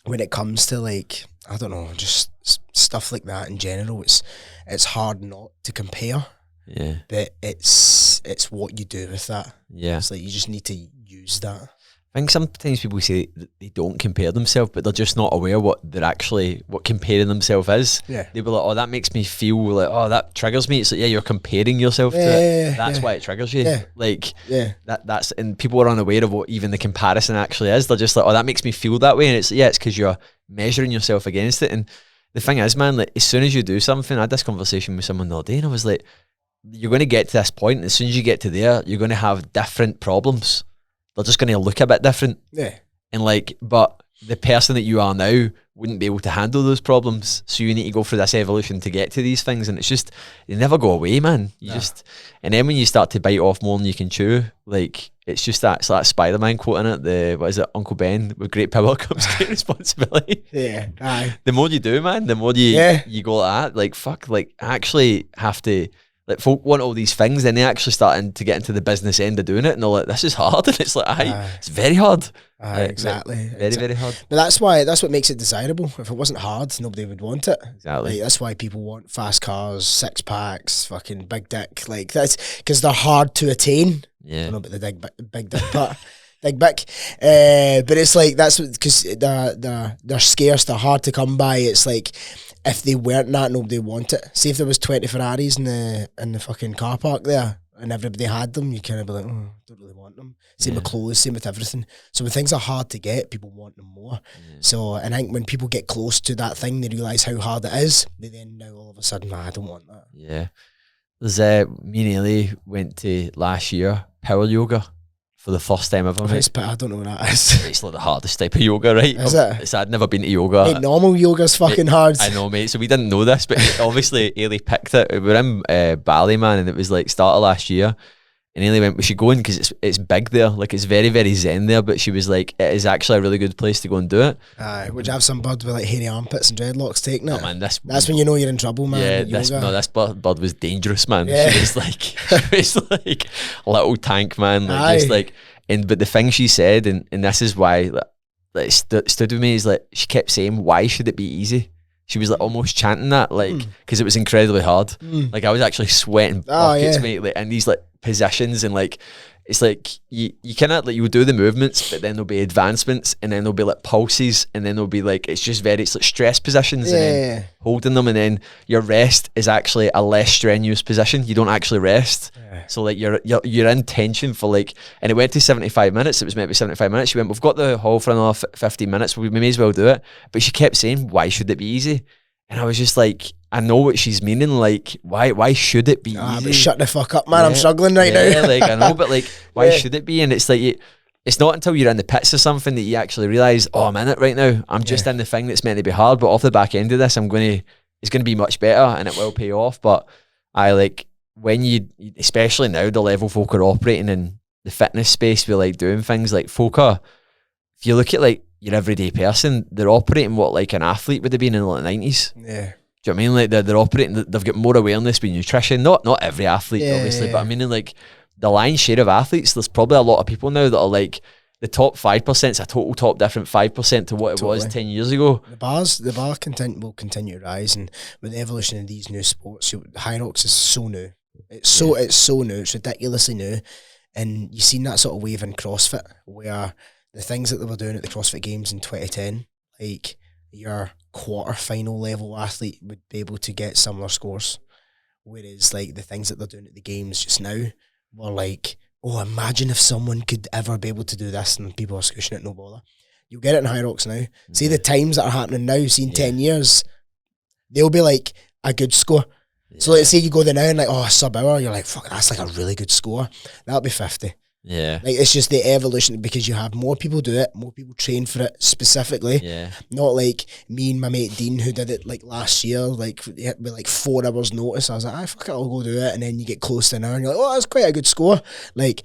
when it comes to, like, I don't know, just stuff like that in general, it's hard not to compare. Yeah. But it's what you do with that. Yeah. It's like you just need to use that. I think sometimes people say that they don't compare themselves, but they're just not aware what comparing themselves is. Yeah. They'll be like, oh, that makes me feel like, oh, that triggers me. It's like, yeah, you're comparing yourself to it. That's why it triggers you. Yeah. Like, that's, and people are unaware of what even the comparison actually is. They're just like, oh, that makes me feel that way. And it's, it's because you're measuring yourself against it. And the thing is, man, like, as soon as you do something, I had this conversation with someone the other day, and I was like, you're going to get to this point, and as soon as you get to there, you're going to have different problems. They're just going to look a bit different. Yeah. And like, but the person that you are now wouldn't be able to handle those problems. So you need to go through this evolution to get to these things. And it's just, they never go away, man. And then when you start to bite off more than you can chew, like, it's just that, it's that Spider-Man quote in it, what is it, Uncle Ben, with great power comes great responsibility. Yeah, aye. The more you do, man, the more you go like that, like, fuck, like, I actually have to, like, folk want all these things, then they actually starting to get into the business end of doing it, and they're like, this is hard. And it's like, it's very hard. Exactly. Very hard. But that's what makes it desirable. If it wasn't hard, nobody would want it. Exactly. Like, that's why people want fast cars, 6-packs, fucking big dick. Like, that's because they're hard to attain. Yeah. I don't know about the big dick part. Big bick. But it's like, that's because they're scarce, they're hard to come by. It's like, if they weren't that, nobody would want it. See if there was 20 Ferraris in the fucking car park there and everybody had them, you kind of be like, oh, don't really want them. Same with clothes, same with everything. So when things are hard to get, people want them more. So, and I think when people get close to that thing, they realise how hard it is. They then now all of a sudden, I don't want that. Yeah. There's me and Ailey went to last year power yoga for the first time ever. I don't know what that is. It's like the hardest type of yoga, right? Is it? I'd never been to yoga. Mate, normal yoga's fucking hard. I know, mate. So we didn't know this, but obviously Ailey picked it. We were in Bali, man, and it was like start of last year. And Ailey went, we should go in because it's big there. Like, it's very, very zen there. But she was like, it is actually a really good place to go and do it. Would you have some bird with like hairy armpits and dreadlocks taking it? Oh, man, that's when you know you're in trouble, man. Yeah, this bird was dangerous, man. Yeah. She was like a little tank, man. Like, just like, but the thing she said, and this is why like, stood with me, is like, she kept saying, why should it be easy? She was like almost chanting that, like, because it was incredibly hard. Like, I was actually sweating buckets, mate, like, in these like positions, and like, it's like you cannot, like, you would do the movements, but then there'll be advancements, and then there'll be like pulses, and then there'll be like, it's like stress positions, and then holding them, and then your rest is actually a less strenuous position. You don't actually rest. So like you're in tension for like, and it went to 75 minutes. It was meant to be 75 minutes. She went, we've got the hall for another 15 minutes. We may as well do it. But she kept saying, why should it be easy? And I was just like, I know what she's meaning. Like, why should it be easy? Shut the fuck up, man. I'm struggling right now. Like, I know, but like, why should it be? And it's like, it's not until you're in the pits of something that you actually realise, oh, I'm in it right now. I'm just in the thing that's meant to be hard, but off the back end of this, it's going to be much better, and it will pay off. But when you, especially now, the level folk are operating in the fitness space, we like doing things like folk are, if you look at like your everyday person, they're operating what like an athlete would have been in the 90s. Yeah. Do you know what I mean? Like they're operating, they've got more awareness with nutrition. Not every athlete, obviously, but I mean, like, the lion's share of athletes, there's probably a lot of people now that are like, the top 5% is a total top different 5% to what it was 10 years ago. The bar will continue to rise, and with the evolution of these new sports, High Rocks is so new. It's so new. It's ridiculously new, and you've seen that sort of wave in CrossFit, where the things that they were doing at the CrossFit Games in 2010, like your quarter-final level athlete would be able to get similar scores, whereas like the things that they're doing at the games just now were like, oh, imagine if someone could ever be able to do this, and people are squishing it, no bother. You'll get it in High Rocks now. See the times that are happening now, see in 10 years, they'll be like a good score. So let's say you go there now and like, oh, a sub-hour, you're like, fuck, that's like a really good score. That'll be 50. Yeah. Like, it's just the evolution, because you have more people do it, more people train for it specifically. Yeah. Not like me and my mate Dean, who did it like last year, like with like 4 hours notice. I was like, fuck it, I'll go do it. And then you get close to an hour and you're like, oh, that's quite a good score. Like,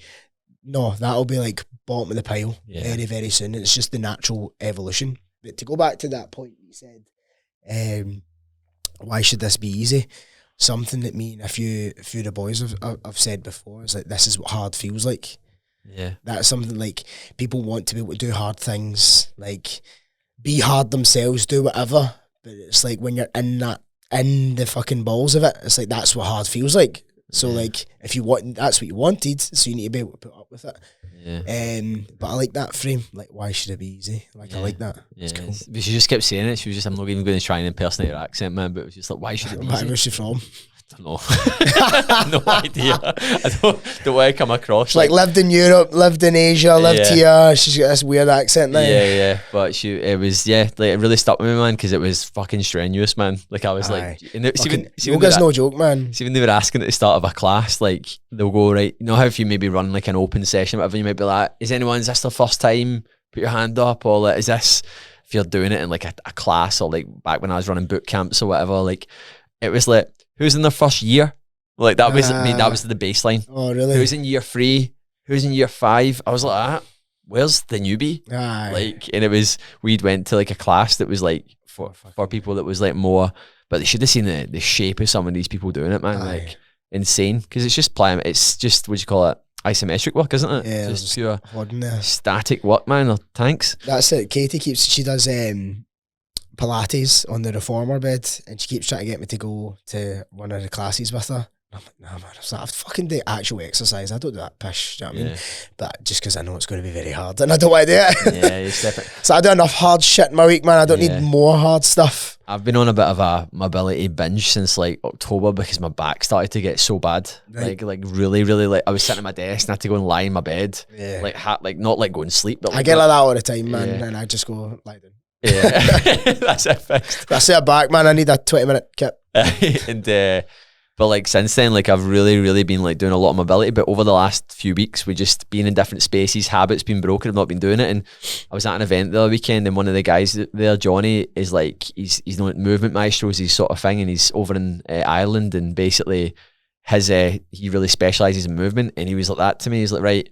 no, that'll be like bottom of the pile very, very soon. It's just the natural evolution. But to go back to that point you said, why should this be easy? Something that me and a few of the boys have said before is like, this is what hard feels like. Yeah. That's something like, people want to be able to do hard things, like be hard themselves, do whatever. But it's like when you're in the fucking balls of it, it's like, that's what hard feels like. So like, if you want, that's what you wanted, so you need to be able to put up with it. Yeah. But I like that frame. Like, why should it be easy? Like, I like that. Yeah. It's cool. But she just kept saying it. She was just, I'm not even going to try and impersonate her accent, man. But it was just like, why should it be easy? Where's she from? I don't know. No idea. I don't way I come across. Like lived in Europe, lived in Asia, lived here. She's got this weird accent now. Yeah. But it really stuck with me, man, because it was fucking strenuous, man. Like, I was like, yoga's no joke, man. See, when they were asking at the start of a class, like, they'll go, right, you know how if you maybe run like an open session, whatever, you might be like, is this their first time put your hand up, or like, is this, if you're doing it in like a class, or like back when I was running boot camps or whatever, like it was like, who's in their first year? Like that was, I mean, that was the baseline. Oh, really? Who's in year 3? Who's in year 5? I was like, where's the newbie? Aye. Like, and it was, we'd went to like a class that was like for people that was like more, but they should have seen the shape of some of these people doing it, man. Like insane. Because it's just playing, it's just, what do you call it? Isometric work, isn't it? Yeah, just pure there. static work, man. Or tanks. That's it. Katie she does Pilates on the reformer bed, and she keeps trying to get me to go to one of the classes with her. I'm like, nah, man, I fucking do actual exercise. I don't do that pish, do you know what I mean? But just because I know it's going to be very hard, and I don't want to do it. Yeah, it's different. So I do enough hard shit in my week, man. I don't need more hard stuff. I've been on a bit of a mobility binge since like October, because my back started to get so bad. Right. Like really, really, like I was sitting at my desk and I had to go and lie in my bed. Yeah. Like not like go and sleep, but like, I get like that all the time, man, and I just go lie down. Yeah, that's it fixed. I sit back, man. I need a 20-minute kip. And but like since then, like I've really been like doing a lot of mobility. But over the last few weeks, we just been in different spaces, habits been broken. I've not been doing it. And I was at an event the other weekend, and one of the guys there, Johnny, is like he's known movement maestros, his sort of thing, and he's over in Ireland, and basically his he really specialises in movement. And he was like that to me. He's like, right,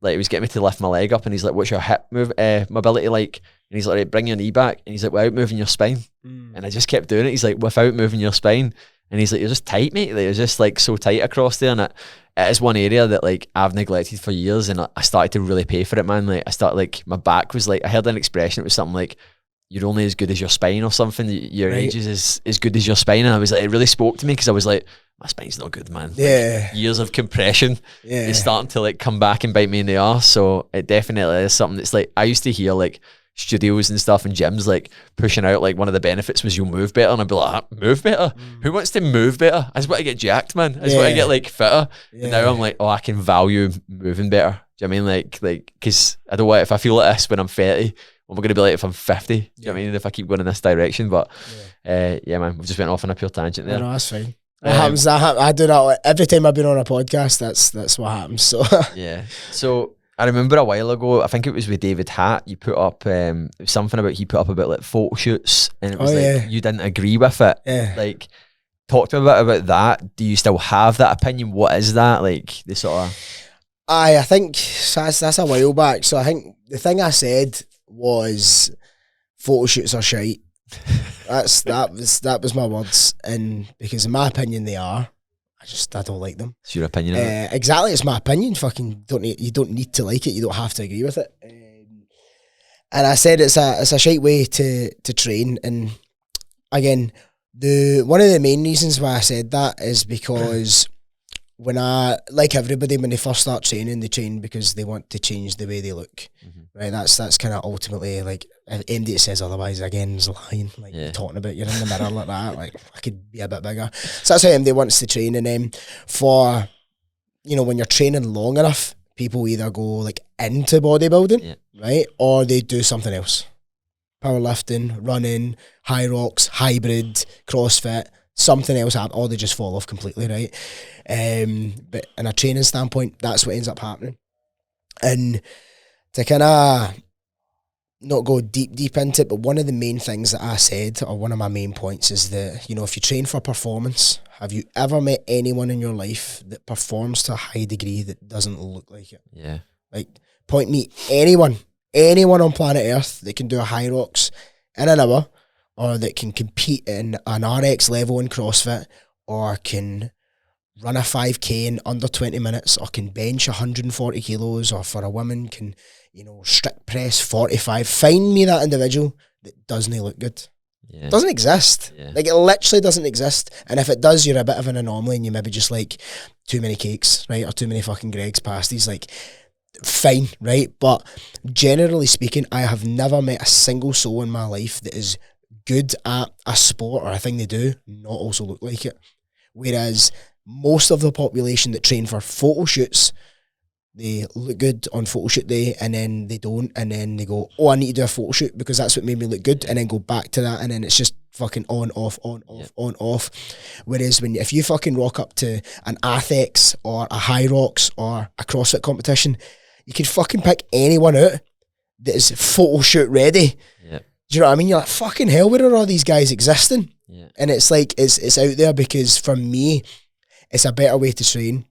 like he was getting me to lift my leg up, and he's like, what's your hip mobility like? And he's like, right, bring your knee back. And he's like, without moving your spine. And I just kept doing it. He's like, without moving your spine. And he's like, you're just tight, mate. Like, you're just like so tight across there. And it is one area that like I've neglected for years, and I started to really pay for it, man. Like I started, like my back was like, I heard an expression, it was something like, you're only as good as your spine or something. Your age is as good as your spine. And I was like, it really spoke to me, because I was like, my spine's not good, man. Yeah. Like, years of compression is starting to like come back and bite me in the arse. So it definitely is something that's like, I used to hear like studios and stuff and gyms like pushing out like one of the benefits was you'll move better, and I'd be like, move better? Who wants to move better? I just want to get jacked, man. I just want to get like fitter. And now I'm like, oh, I can value moving better. Do you know what I mean? Like because I don't want, if I feel like this when I'm 30, what am I going to be like if I'm 50? Do you know what I mean? If I keep going in this direction. But man, we've just went off on a pure tangent there. No, that's fine. It happens. I do that every time I've been on a podcast. That's what happens. So yeah. So I remember a while ago, I think it was with David Hatt, you put up something about, he put up about like photo shoots, and it was you didn't agree with it. Yeah. Like, talk to me a bit about that. Do you still have that opinion? What is that? Like the sort of... I think that's a while back. So I think the thing I said was photo shoots are shite. That was my words, and because in my opinion they are. I don't like them. It's your opinion. Exactly, it's my opinion. Fucking you don't need to like it. You don't have to agree with it. And I said it's a shite way to train. And again, one of the main reasons why I said that is because when like everybody, when they first start training, they train because they want to change the way they look. Right? That's kind of ultimately, like, anybody that says otherwise again is lying. Like talking about you're in the mirror like that, like I could be a bit bigger. So that's how MD wants to train. And then for, when you're training long enough, people either go like into bodybuilding, right, or they do something else. Powerlifting, running, high rocks, hybrid, CrossFit, something else happen, or they just fall off completely, right? But in a training standpoint, that's what ends up happening. And to kind of not go deep into it, but one of the main things that I said, or one of my main points, is that, if you train for performance, have you ever met anyone in your life that performs to a high degree that doesn't look like it? Yeah. Like, point me anyone on planet Earth that can do a high rocks in an hour, or that can compete in an RX level in CrossFit, or can run a 5K in under 20 minutes, or can bench 140 kilos, or for a woman can, strict press 45. Find me that individual that doesn't look good. Yeah. Doesn't exist. Yeah. Like, it literally doesn't exist. And if it does, you're a bit of an anomaly, and you maybe just like too many cakes, right? Or too many fucking Greg's pasties. Like, fine, right? But generally speaking, I have never met a single soul in my life that is good at a sport or a thing they do, not also look like it. Whereas most of the population that train for photo shoots, they look good on photo shoot day, and then they don't, and then they go, oh, I need to do a photo shoot because that's what made me look good, and then go back to that, and then it's just fucking on, off, on, off, on, off. Whereas if you fucking rock up to an Athex or a High Rocks or a CrossFit competition, you can fucking pick anyone out that is photo shoot ready. Yeah. Do you know what I mean? You're like, fucking hell, where are all these guys existing? Yeah. And it's like, it's out there because for me, it's a better way to train.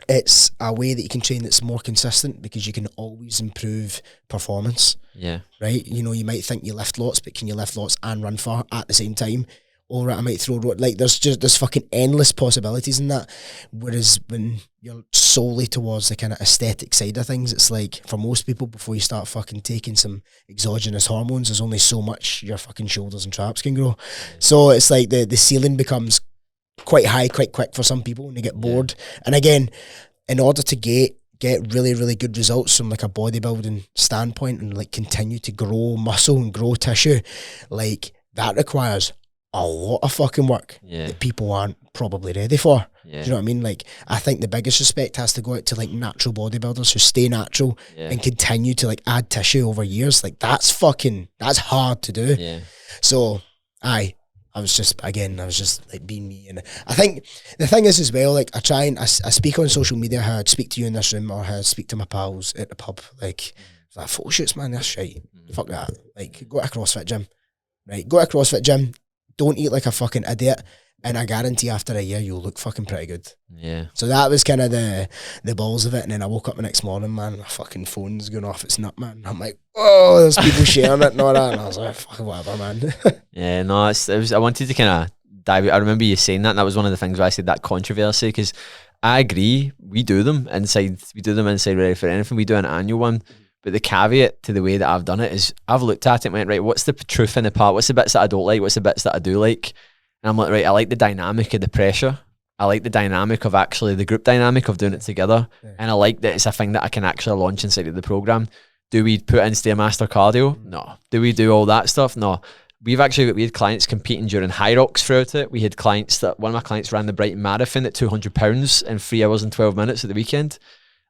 It's a way that you can train that's more consistent because you can always improve performance. Yeah. Right? You know, you might think you lift lots, but can you lift lots and run far at the same time? All right, I might throw like there's fucking endless possibilities in that. Whereas when you're solely towards the kind of aesthetic side of things, it's like for most people, before you start fucking taking some exogenous hormones, there's only so much your fucking shoulders and traps can grow. So it's like the ceiling becomes quite high quite quick for some people and they get bored. And again, in order to get really, really good results from like a bodybuilding standpoint and like continue to grow muscle and grow tissue, like that requires a lot of fucking work that people aren't probably ready for. Do you know what I mean? Like, I think the biggest respect has to go out to like natural bodybuilders who stay natural and continue to like add tissue over years. Like that's hard to do. So I was just like being me. And I think the thing is as well, like I speak on social media how I'd speak to you in this room or how I'd speak to my pals at the pub. Like photo shoots, man, that's shite. Fuck that. Like go to a CrossFit gym. Right? Go to a CrossFit gym. Don't eat like a fucking idiot, and I guarantee after a year you'll look fucking pretty good. Yeah. So that was kind of the balls of it, and then I woke up the next morning, man, my fucking phone's going off its nut, man. I'm like, oh, there's people sharing it and all that, and I was like, fucking whatever, man. Yeah, no, I wanted to kind of dive. I remember you saying that, and that was one of the things where I said that controversy, because I agree, we do them inside Ready for Anything. We do an annual one. But the caveat to the way that I've done it is I've looked at it and went, right, what's the truth in the part? What's the bits that I don't like? What's the bits that I do like? And I'm like, right, I like the dynamic of the pressure. I like the dynamic of actually the group dynamic of doing it together. Yeah. And I like that it's a thing that I can actually launch inside of the program. Do we put in Stairmaster cardio? No. Do we do all that stuff? No. We had clients competing during High Rocks throughout it. We had clients one of my clients ran the Brighton Marathon at 200 pounds in 3 hours and 12 minutes at the weekend.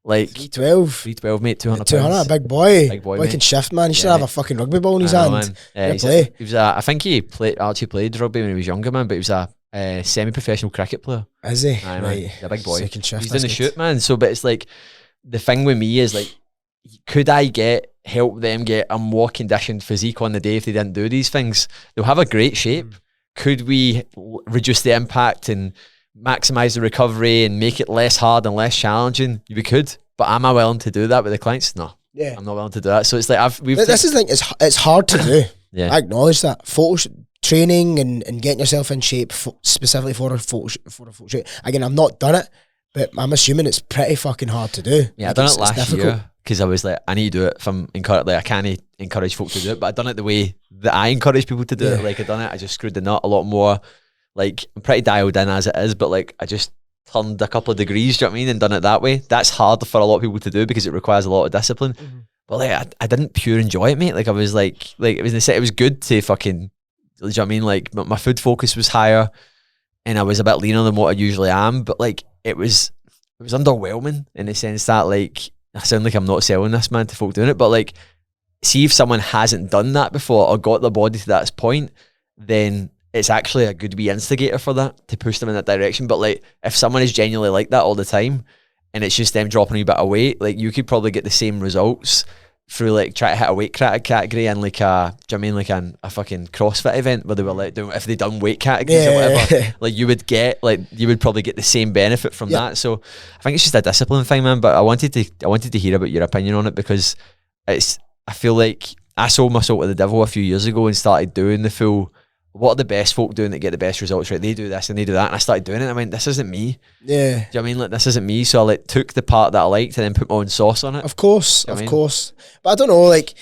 Like 312, mate, 200 pounds. Big boy can shift, man. He should have a fucking rugby ball in his hand. He was I think he actually played rugby when he was younger, man, but he was a semi-professional cricket player. Is he? Aye, right. He's a big boy. So he can shift. He's in the shoot, man. So, but it's like the thing with me is like, could I help them get a more conditioned physique on the day if they didn't do these things? They'll have a great shape. Could we reduce the impact and maximize the recovery and make it less hard and less challenging? We could, but am I willing to do that with the clients? No. Yeah, I'm not willing to do that. So it's like this is the thing. It's hard to do. Yeah, I acknowledge that. Training and getting yourself in shape specifically for a photo shoot. Again, I've not done it, but I'm assuming it's pretty fucking hard to do. Yeah, like I done it last year because I was like, I need to do it. I can't encourage folk to do it, but I done it the way that I encourage people to do it. Like I done it, I just screwed the nut a lot more. Like, I'm pretty dialed in as it is, but like, I just turned a couple of degrees, do you know what I mean, and done it that way. That's hard for a lot of people to do because it requires a lot of discipline. But like, I didn't pure enjoy it, mate. Like, I was like it was good to fucking, do you know what I mean? Like, my food focus was higher and I was a bit leaner than what I usually am, but like, it was underwhelming in the sense that, like, I sound like I'm not selling this, man, to folk doing it, but like, see if someone hasn't done that before or got their body to that point, then it's actually a good wee instigator for that, to push them in that direction. But like, if someone is genuinely like that all the time and it's just them dropping a wee bit of weight, like you could probably get the same results through like try to hit a weight category and like a fucking CrossFit event where they were like doing, if they done weight categories or whatever, like you would probably get the same benefit from that. So I think it's just a discipline thing, man. But I wanted to hear about your opinion on it because I feel like I sold my soul to the devil a few years ago and started doing the full, what are the best folk doing that get the best results, right? They do this and they do that, and I started doing it and I went, this isn't me. Yeah. Do you know what I mean? Like, this isn't me. So I like took the part that I liked and then put my own sauce on it. Of course. But I don't know, like,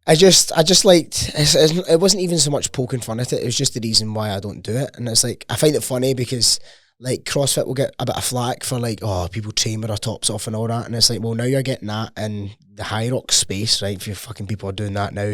I just liked, it wasn't even so much poking fun at it, it was just the reason why I don't do it. And it's like, I find it funny because like CrossFit will get a bit of flack for like, oh, people train with their tops off and all that. And it's like, well, now you're getting that in the high rock space, right? If you fucking people are doing that now.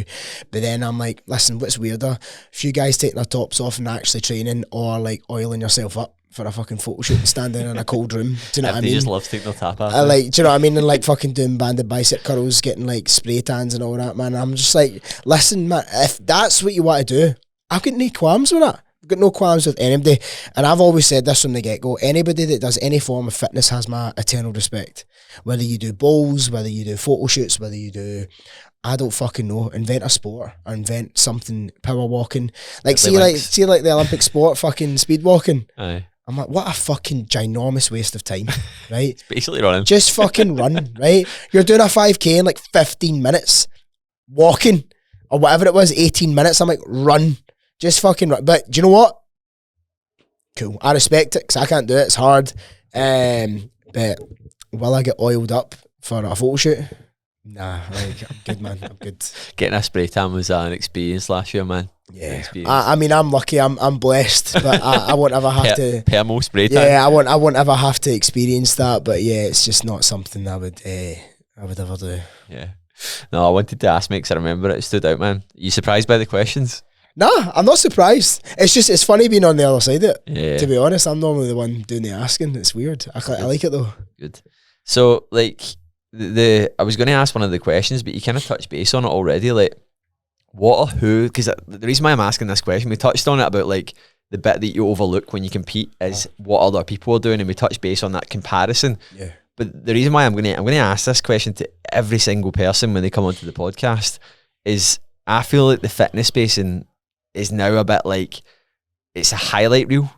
But then I'm like, listen, what's weirder? A few guys taking their tops off and actually training, or like oiling yourself up for a fucking photo shoot and standing in a cold room. Do you know what I mean? They just love to take their tap off. Like, do you know what I mean? And like fucking doing banded bicep curls, getting like spray tans and all that, man. I'm just like, listen, man, if that's what you want to do, I've got no qualms with that. I've got no qualms with anybody. And I've always said this from the get-go. Anybody that does any form of fitness has my eternal respect. Whether you do bowls, whether you do photo shoots, whether you do I don't fucking know. Invent a sport or invent something. Power walking, like The see like the Olympic sport, fucking speed walking. Aye. I'm like, what a fucking ginormous waste of time, right? It's basically running. Just fucking run, right? You're doing a 5K in like 15 minutes. Walking, or whatever it was, 18 minutes. I'm like, run. Just fucking run. But do you know what? Cool. I respect it because I can't do it. It's hard. But will I get oiled up for a photo shoot? Nah, like, I'm good, man. I'm good. Getting a spray tan was an experience last year, man. Yeah. I mean, I'm lucky. I'm blessed, but I won't ever have to. Thermal spray tan. Yeah, I won't ever have to experience that. But yeah, it's just not something I would ever do. Yeah. No, I wanted to ask, mate, because I remember it stood out, man. Are you surprised by the questions? Nah, I'm not surprised. It's funny being on the other side of it. Yeah. To be honest, I'm normally the one doing the asking. It's weird. I like it though. Good. So, like, I was going to ask one of the questions, but you kind of touched base on it already. Like, what or who? Because the reason why I'm asking this question, we touched on it about like the bit that you overlook when you compete is what other people are doing, and we touched base on that comparison. Yeah. But the reason why I'm going to ask this question to every single person when they come onto the podcast is I feel like the fitness space is now a bit like it's a highlight reel,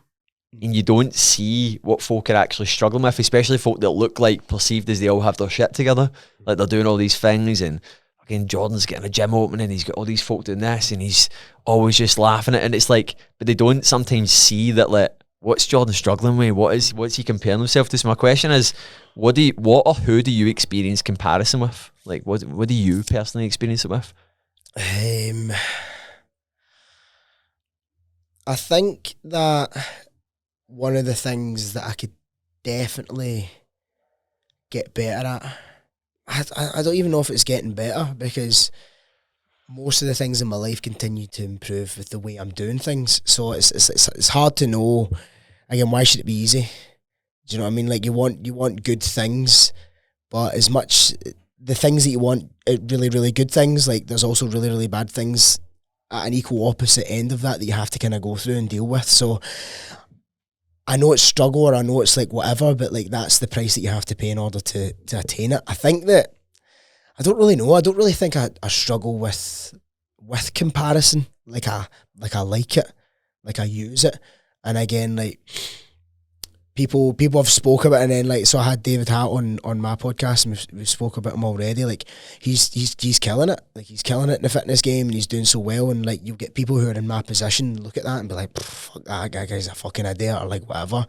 and you don't see what folk are actually struggling with, especially folk that look like perceived as they all have their shit together, like they're doing all these things, and again Jordan's getting a gym opening, he's got all these folk doing this, and he's always just laughing at it, and it's like, but they don't sometimes see that, like, what's Jordan struggling with? What's he comparing himself to? So my question is, what or who do you experience comparison with? Like, what do you personally experience it with? I think that one of the things that I could definitely get better at, I don't even know if it's getting better, because most of the things in my life continue to improve with the way I'm doing things. So it's hard to know. Again, why should it be easy? Do you know what I mean? Like, you want good things, but as much the things that you want, really, really good things, like there's also really, really bad things at an equal opposite end of that you have to kind of go through and deal with. So I know it's struggle, or I know it's like whatever, but like that's the price that you have to pay in order to attain it. I think that I don't really know. I don't really think I struggle with comparison. Like I like it, like I use it. And again, like people have spoke about it, and then like, so I had David Hart on my podcast, and we spoke about him already. Like he's killing it. Like he's killing it in the fitness game, and he's doing so well. And like, you get people who are in my position look at that and be like, fuck, that guy's a fucking idiot, or like whatever.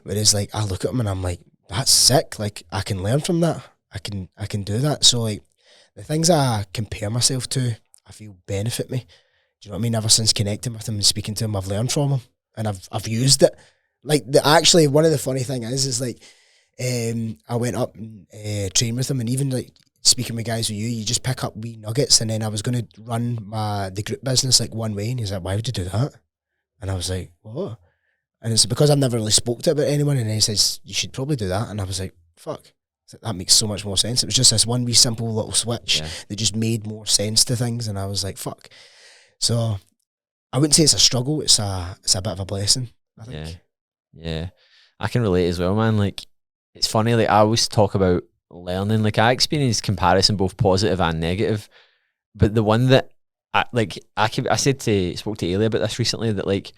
Whereas like, I look at him and I'm like, that's sick. Like I can learn from that. I can do that. So like, the things I compare myself to, I feel benefit me. Do you know what I mean? Ever since connecting with him and speaking to him, I've learned from him, and I've used it. Like, actually, one of the funny thing is like, I went up and trained with him, and even like speaking with guys with you just pick up wee nuggets. And then I was going to run the group business like one way, and he's like, why would you do that? And I was like, what? And it's because I've never really spoke to it about anyone, and he says, you should probably do that. And I was like, fuck. That makes so much more sense. It was just this one wee simple little switch that just made more sense to things, and I was like, fuck. So I wouldn't say it's a struggle, it's a bit of a blessing, I think. Yeah, I can relate as well, man. Like, it's funny, like I always talk about learning. Like, I experience comparison both positive and negative, but the one that I spoke to Ailey about this recently, that like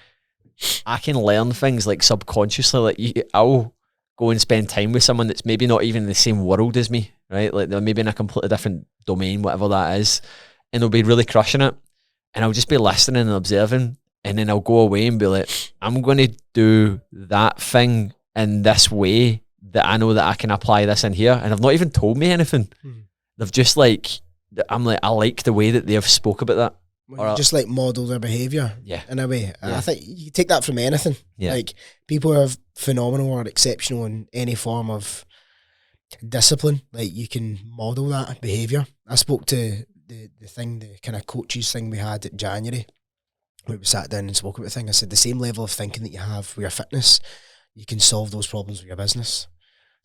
I can learn things like subconsciously. Like I'll go and spend time with someone that's maybe not even in the same world as me, right? Like they're maybe in a completely different domain, whatever that is, and they'll be really crushing it, and I'll just be listening and observing, and then I'll go away and be like, I'm going to do that thing in this way that I know that I can apply this in here, and they've not even told me anything. They've just like, I'm like, I like the way that they've spoke about that. Or just like model their behaviour, in a way. I think you take that from anything. Like, people who are phenomenal or exceptional in any form of discipline, like you can model that behaviour. I spoke to the kind of coaches thing we had at January, where we sat down and spoke about the thing. I said, the same level of thinking that you have with your fitness, you can solve those problems with your business.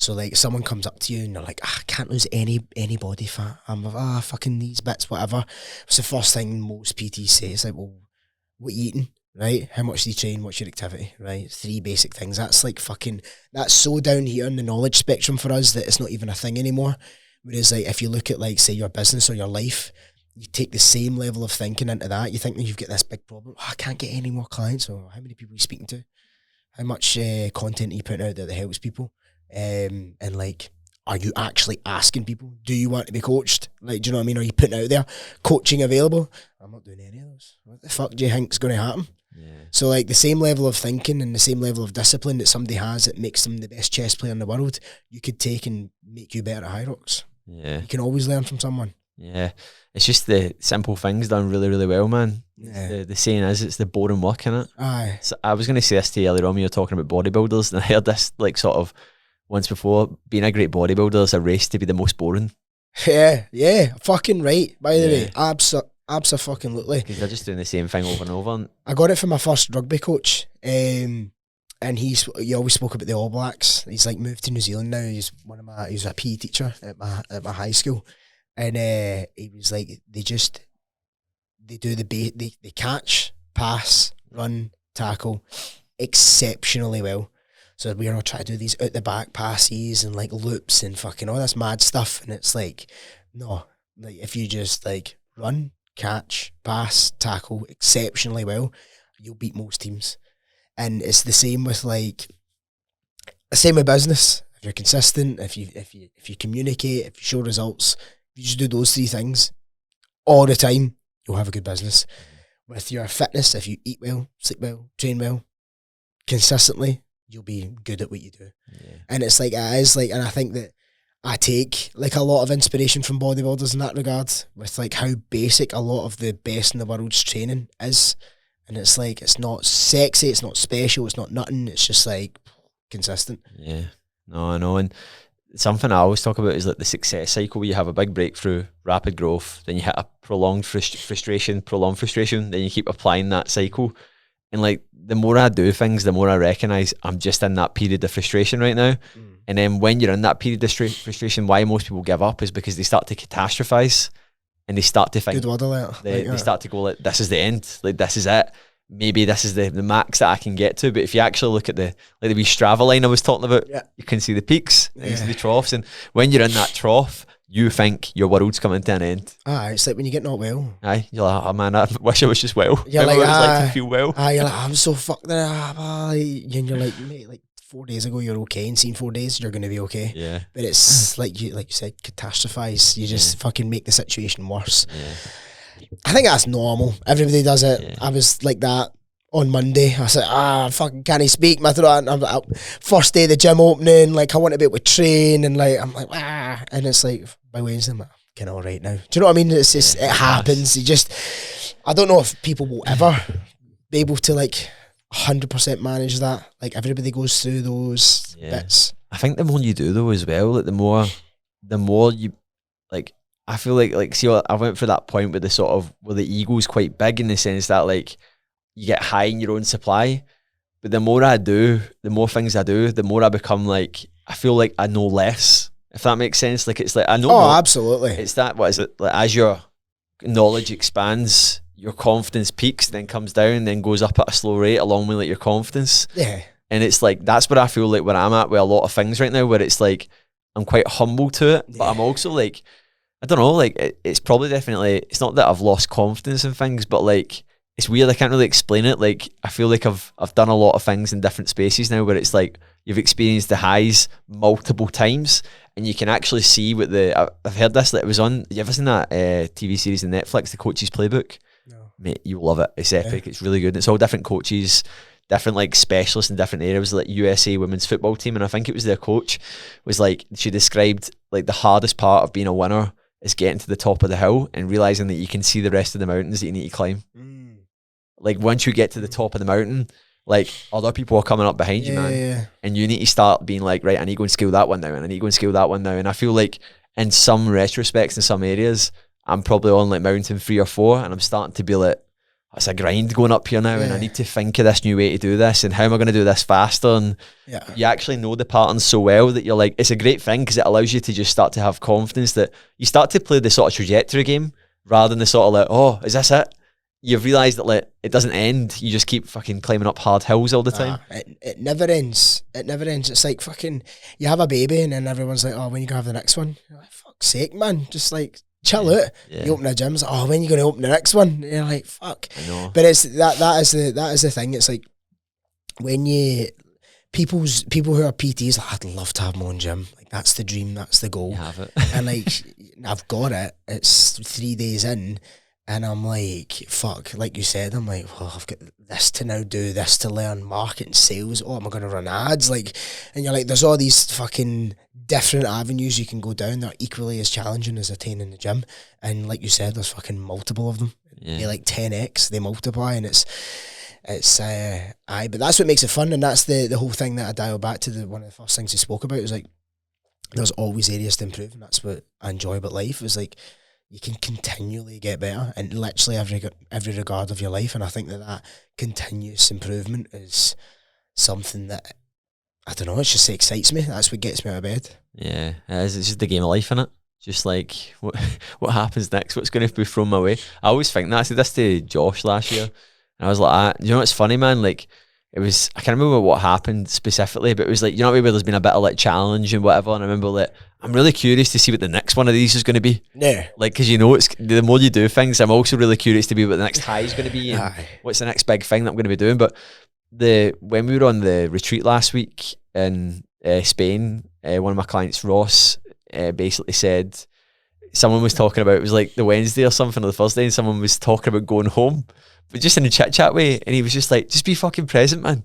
So like, someone comes up to you and they're like, I can't lose any body fat. I'm like, fucking these bits, whatever. It's the first thing most PTs say. It's like, well, what are you eating, right? How much do you train? What's your activity, right? 3 basic things. That's like fucking, that's so down here in the knowledge spectrum for us that it's not even a thing anymore. Whereas like if you look at like say your business or your life, you take the same level of thinking into that. You think that you've got this big problem. Oh, I can't get any more clients. Or how many people are you speaking to? How much content are you putting out there that helps people? And like, are you actually asking people? Do you want to be coached? Like, do you know what I mean? Are you putting out there coaching available? I'm not doing any of those. What the fuck do you think's going to happen? Yeah. So like the same level of thinking and the same level of discipline that somebody has that makes them the best chess player in the world, you could take and make you better at High Rocks. Yeah. You can always learn from someone. Yeah. It's just the simple things done really, really well, man. Yeah. The saying is, it's the boring work, innit? Aye. So I was going to say this to you earlier on when you were talking about bodybuilders, and I heard this like sort of once before, being a great bodybuilder is a race to be the most boring. Yeah. Fucking right, by the way. Abso-fucking-lutely. Because they're just doing the same thing over and over. I got it from my first rugby coach. And he always spoke about the All Blacks. He's like moved to New Zealand now. He's a PE teacher at my high school. And he was like, they catch, pass, run, tackle exceptionally well. So we're not trying to do these out the back passes and like loops and fucking all this mad stuff. And it's like, no, like if you just like run, catch, pass, tackle exceptionally well, you'll beat most teams. And it's the same with business. If you're consistent, if you communicate, if you show results, if you just do those three things all the time, you'll have a good business. With your fitness, if you eat well, sleep well, train well, consistently, you'll be good at what you do. Yeah. And it's like, it is like, and I think that I take like a lot of inspiration from bodybuilders in that regard, with like how basic a lot of the best in the world's training is. And it's like, it's not sexy, it's not special, it's not nothing, it's just like consistent. Yeah, no, I know. And something I always talk about is like the success cycle, where you have a big breakthrough, rapid growth, then you hit a prolonged frustration, then you keep applying that cycle. And like, the more I do things, the more I recognise I'm just in that period of frustration right now. And then when you're in that period of frustration, why most people give up is because they start to catastrophize, and they start to think, they start to go like, this is the end, like this is it. Maybe this is the max that I can get to. But if you actually look at the wee Strava line I was talking about, you can see the peaks, and you see the troughs. And when you're in that trough, you think your world's coming to an end. It's like when you get not well. Aye, you're like, oh man, I wish I was just well. You're like, what it's like to feel well. You're like, I'm so fucked. And you're like, mate, like 4 days ago you're okay, and in 4 days you're going to be okay. Yeah. But it's like you said, catastrophize. You just fucking make the situation worse. Yeah. I think that's normal. Everybody does it. Yeah. I was like that on Monday. I said, fucking can't speak. My throat. First day of the gym opening, like I want to be able to train, and like I'm like, and it's like by Wednesday I'm like, kind of all right now. Do you know what I mean? It's just, it happens. I don't know if people will ever be able to like 100% manage that. Like everybody goes through those bits. I think the more you do though as well, like the more you like, I feel like see, I went through that point where where the ego's quite big, in the sense that like you get high in your own supply. But the more I do, the more things I do, the more I become like, I feel like I know less, if that makes sense. Like it's like, I know. Oh, absolutely. It's that, what is it? Like as your knowledge expands, your confidence peaks, then comes down, then goes up at a slow rate along with like your confidence. Yeah. And it's like, that's where I feel like where I'm at with a lot of things right now, where it's like, I'm quite humble to it, but I'm also like, I don't know, like it's probably definitely, it's not that I've lost confidence in things, but like, it's weird, I can't really explain it. Like, I feel like I've done a lot of things in different spaces now, where it's like, you've experienced the highs multiple times, and you can actually see what I've heard this, that it was on, you ever seen that TV series on Netflix, The Coach's Playbook? No. Mate, you love it. It's epic. It's really good. It's all different coaches, different like specialists in different areas, like USA women's football team. And I think it was their coach was like, she described like the hardest part of being a winner is getting to the top of the hill and realizing that you can see the rest of the mountains that you need to climb. Like once you get to the top of the mountain, like other people are coming up behind you, man. And you need to start being like, right, I need to go and scale that one now, and I need to go and scale that one now. And I feel like in some retrospects, in some areas, I'm probably on like mountain 3 or 4, and I'm starting to be like, it's a grind going up here now, and I need to think of this new way to do this, and how am I going to do this faster? And you actually know the patterns so well that you're like, it's a great thing, because it allows you to just start to have confidence that you start to play the sort of trajectory game rather than the sort of like, oh, is this it? You've realised that like it doesn't end. You just keep fucking climbing up hard hills all the time. It never ends. It never ends. It's like fucking, you have a baby and then everyone's like, oh, when you gonna have the next one? You're like, fuck's fuck's sake, man, just like chill out. Yeah. You open a gym, it's like, oh, when are you going to open the next one? And you're like, fuck. I know. But it's that is the thing. It's like when people who are PTs, like, I'd love to have my own gym. Like, that's the dream, that's the goal. You have it. And like, I've got it. It's 3 days in, and I'm like, fuck. Like you said, I'm like, well, I've got this to now do, this to learn, marketing, sales. Oh, am I going to run ads? Like, and you're like, there's all these fucking different avenues you can go down that are equally as challenging as attaining the gym. And like you said, there's fucking multiple of them. Yeah. They like 10x, they multiply, and it's but that's what makes it fun, and that's the whole thing that I dial back to. One of the first things you spoke about was like, there's always areas to improve, and that's what I enjoy about life, is like, you can continually get better in literally every regard of your life. And I think that continuous improvement is something that, I don't know, it just excites me. That's what gets me out of bed. Yeah, it is. It's just the game of life, innit? Just like, what happens next? What's going to be thrown my way? I always think that. I said this to Josh last year, and I was like, you know what's funny, man? Like, it was, I can't remember what happened specifically, but it was like, you know, where there's been a bit of like challenge and whatever, and I remember like, I'm really curious to see what the next one of these is going to be. Yeah. Like, because you know, it's the more you do things, I'm also really curious to be what the next high is going to be, and what's the next big thing that I'm going to be doing. But when we were on the retreat last week in Spain, one of my clients, Ross, basically said, someone was talking about, it was like the Wednesday or something, or the Thursday, and someone was talking about going home, but just in a chit chat way, and he was just like, just be fucking present, man.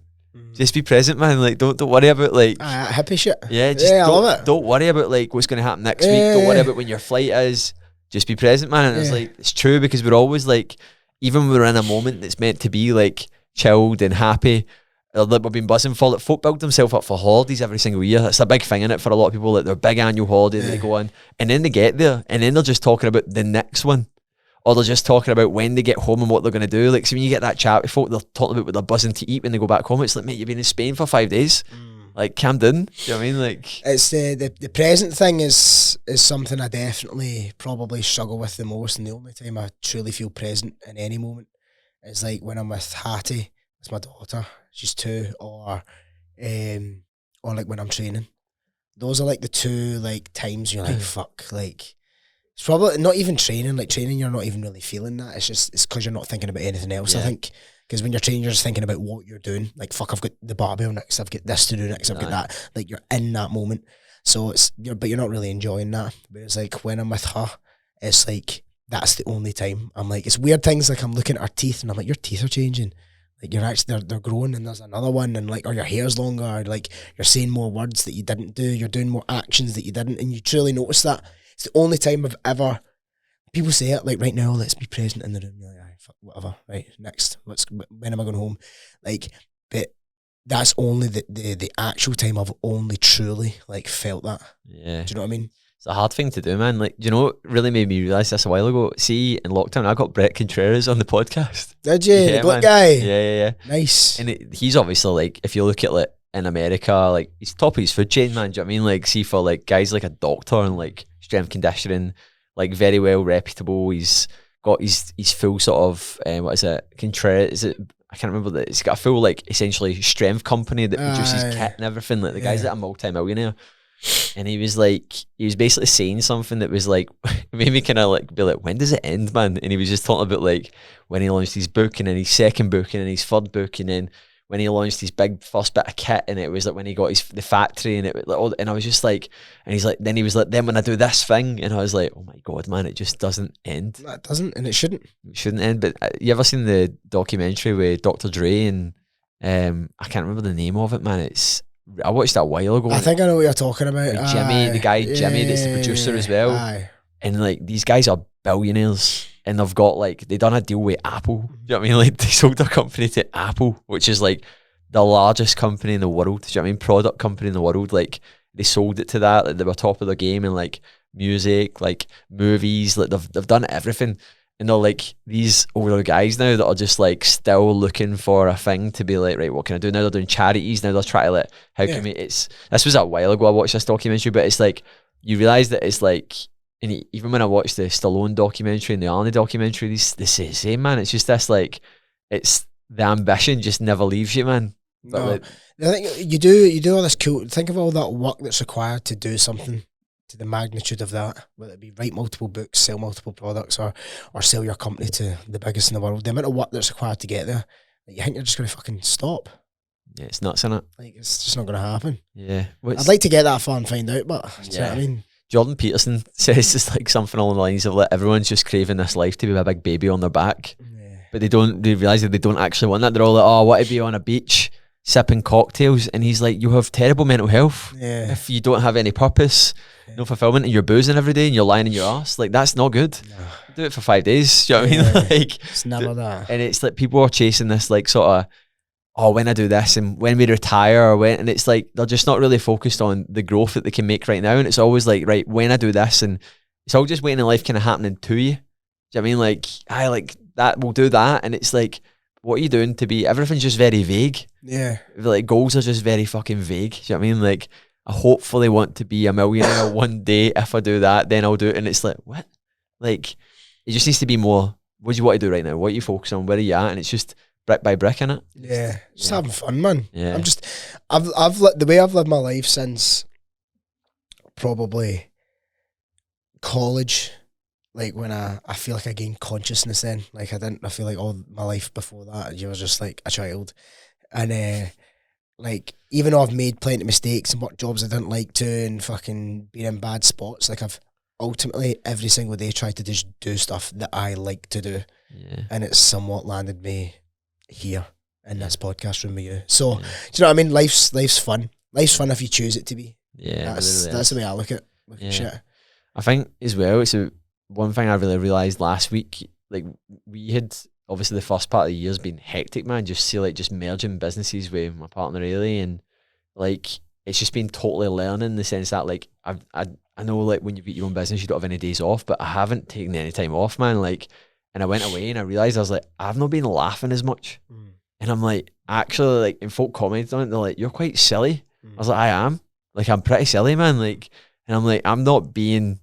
Just be present, man. Like, don't worry about like hippie shit. Yeah, just I love it. Don't worry about like what's going to happen next week. Don't worry about when your flight is. Just be present, man. And it's like, it's true, because we're always like, even when we're in a moment that's meant to be like chilled and happy, like we've been buzzing for, like, folk build themselves up for holidays every single year. That's a big thing in it for a lot of people. Like, their big annual holiday that they go on, and then they get there, and then they're just talking about the next one, or they're just talking about when they get home and what they're going to do. Like, so when you get that chat with folk, they're talking about what they're buzzing to eat when they go back home. It's like, mate, you've been in Spain for 5 days. Like, calm down. Do you know what I mean? Like, it's the present thing is something I definitely probably struggle with the most, and the only time I truly feel present in any moment is like when I'm with Hattie, that's my daughter, she's 2, or like when I'm training. Those are like the two like times you're like, fuck, like, it's probably not even training. Like, training, you're not even really feeling that. It's because you're not thinking about anything else. I think, because when you're training, you're just thinking about what you're doing. Like, fuck, I've got the barbell next, I've got this to do next, I've got that. Like, you're in that moment. So but you're not really enjoying that. But it's like when I'm with her, it's like that's the only time. I'm like, it's weird things, like I'm looking at her teeth and I'm like, your teeth are changing. Like, you're actually, they're growing, and there's another one, and like, or your hair's longer, or like you're saying more words that you didn't do, you're doing more actions that you didn't, and you truly notice that. It's the only time I've ever, people say it, like, right now, let's be present in the room. You're like, aye, fuck, whatever, right, next, when am I going home? Like, but that's only the actual time I've only truly like felt that. Yeah. Do you know what I mean? It's a hard thing to do, man. Like, do you know what really made me realise this a while ago? See, in lockdown, I got Brett Contreras on the podcast. Did you? Yeah, the black man. guy? Yeah. Nice. And he's obviously, like, if you look at, like, in America, like, he's top of his food chain, man. Do you know what I mean? Like, see, for, like, guys like a doctor and, like, strength conditioning, like, very well reputable. He's got his full sort of, what is it? Contreras, is it? I can't remember that. It's got a full, like, essentially strength company that produces kit and everything. Like, the guy's like a multi-millionaire. And he was basically saying something that was like, it made me kind of like be like, when does it end, man? And he was just talking about like when he launched his book, and then his second book, and then his third book, and then when he launched his big first bit of kit, and it was like when he got the factory, and it was like all, and I was just like, and he's like, then he was like, then when I do this thing, and I was like, oh my god, man, it just doesn't end. No, it doesn't, and it shouldn't. It shouldn't end. But you ever seen the documentary with Dr. Dre and I can't remember the name of it, man. I watched that a while ago. I think I know what you're talking about. Jimmy, the guy Jimmy, that's the producer as well. And like, these guys are billionaires, and they've got like, they done a deal with Apple. Do you know what I mean? Like, they sold their company to Apple, which is like the largest company in the world. Do you know what I mean? Product company in the world. Like, they sold it to that. Like, they were top of their game in like music, like movies. Like, they've done everything. And they're like these older guys now that are just like still looking for a thing to be like, right, what can I do? Now they're doing charities. Now they're trying to like, how can we, this was a while ago I watched this documentary, but it's like, you realise that it's like, and even when I watched the Stallone documentary and the Arnie documentary, they say the same, man. It's just this like, it's the ambition just never leaves you, man. But no, like, I think you do all this cool, think of all that work that's required to do something to the magnitude of that, whether it be write multiple books, sell multiple products, or sell your company to the biggest in the world, the amount of work that's required to get there, like, you think you're just going to fucking stop. Yeah, it's nuts, isn't it? Like, it's just not going to happen. Yeah. I'd like to get that far and find out, but do you know what I mean? Jordan Peterson says it's like something along the lines of like everyone's just craving this life to be a big baby on their back. Yeah. But they realise that they don't actually want that. They're all like, oh, I want to be on a beach sipping cocktails. And he's like, you have terrible mental health if you don't have any purpose, no fulfillment, and you're boozing every day and you're lying in your ass. Like, that's not good. No. Do it for 5 days. Do you know what I mean? Like, it's never that. And it's like people are chasing this like sort of, oh, when I do this and when we retire or when, and it's like they're just not really focused on the growth that they can make right now. And it's always like, right, when I do this, and it's all just waiting in life kind of happening to you. Do you know what I mean? Like, I like that, we'll do that. And it's like, what are you doing to be, everything's just very vague. Yeah. Like, goals are just very fucking vague. Do you know what I mean? Like, I hopefully want to be a millionaire one day. If I do that, then I'll do it. And it's like, what? Like, it just needs to be more, what do you want to do right now? What are you focusing on? Where are you at? And it's just brick by brick, innit? Yeah. Just having fun, man. Yeah. I've the way I've lived my life since probably college, like when I feel like I gained consciousness then. Like I feel like all my life before that, you were just like a child. And like, even though I've made plenty of mistakes and worked jobs I didn't like to and fucking been in bad spots, like I've ultimately every single day tried to just do stuff that I like to do. Yeah. And it's somewhat landed me here in this podcast room with you. So, do you know what I mean? Life's fun. Life's fun if you choose it to be. Yeah. That's the way I look at shit. I think as well, it's one thing I really realised last week, like we had, obviously the first part of the year has been hectic, man, just merging businesses with my partner Ailey, and like it's just been totally learning in the sense that like I know like when you've got your own business you don't have any days off, but I haven't taken any time off, man. Like, and I went away and I realised I was like, I've not been laughing as much. And I'm like, actually, like, and folk commented on it, they're like, you're quite silly. I was like, I am. Like, I'm pretty silly, man. Like, and I'm like, I'm not doing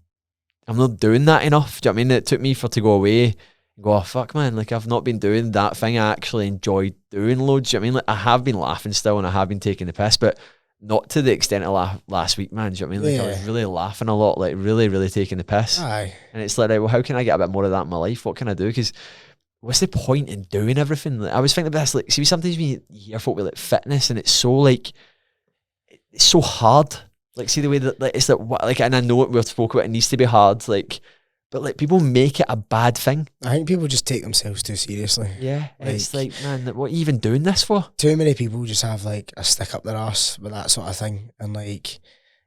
that enough. Do you know what I mean? It took me to go away and go, oh, fuck, man. Like, I've not been doing that thing I actually enjoy doing loads. Do you know what I mean? Like, I have been laughing still and I have been taking the piss, but not to the extent of last week, man. Do you know what I mean? Like, I was really laughing a lot, like, really, really taking the piss. Aye. And it's like, right, well, how can I get a bit more of that in my life? What can I do? Because what's the point in doing everything? Like, I was thinking about this, like, see, sometimes when you hear folk with like fitness and it's so like, it's so hard. Like, see the way that, like, it's like, and I know what we've spoken about, it needs to be hard, like, but like people make it a bad thing. I think people just take themselves too seriously. Yeah, like, it's like, man, what are you even doing this for? Too many people just have like a stick up their ass with that sort of thing. And like,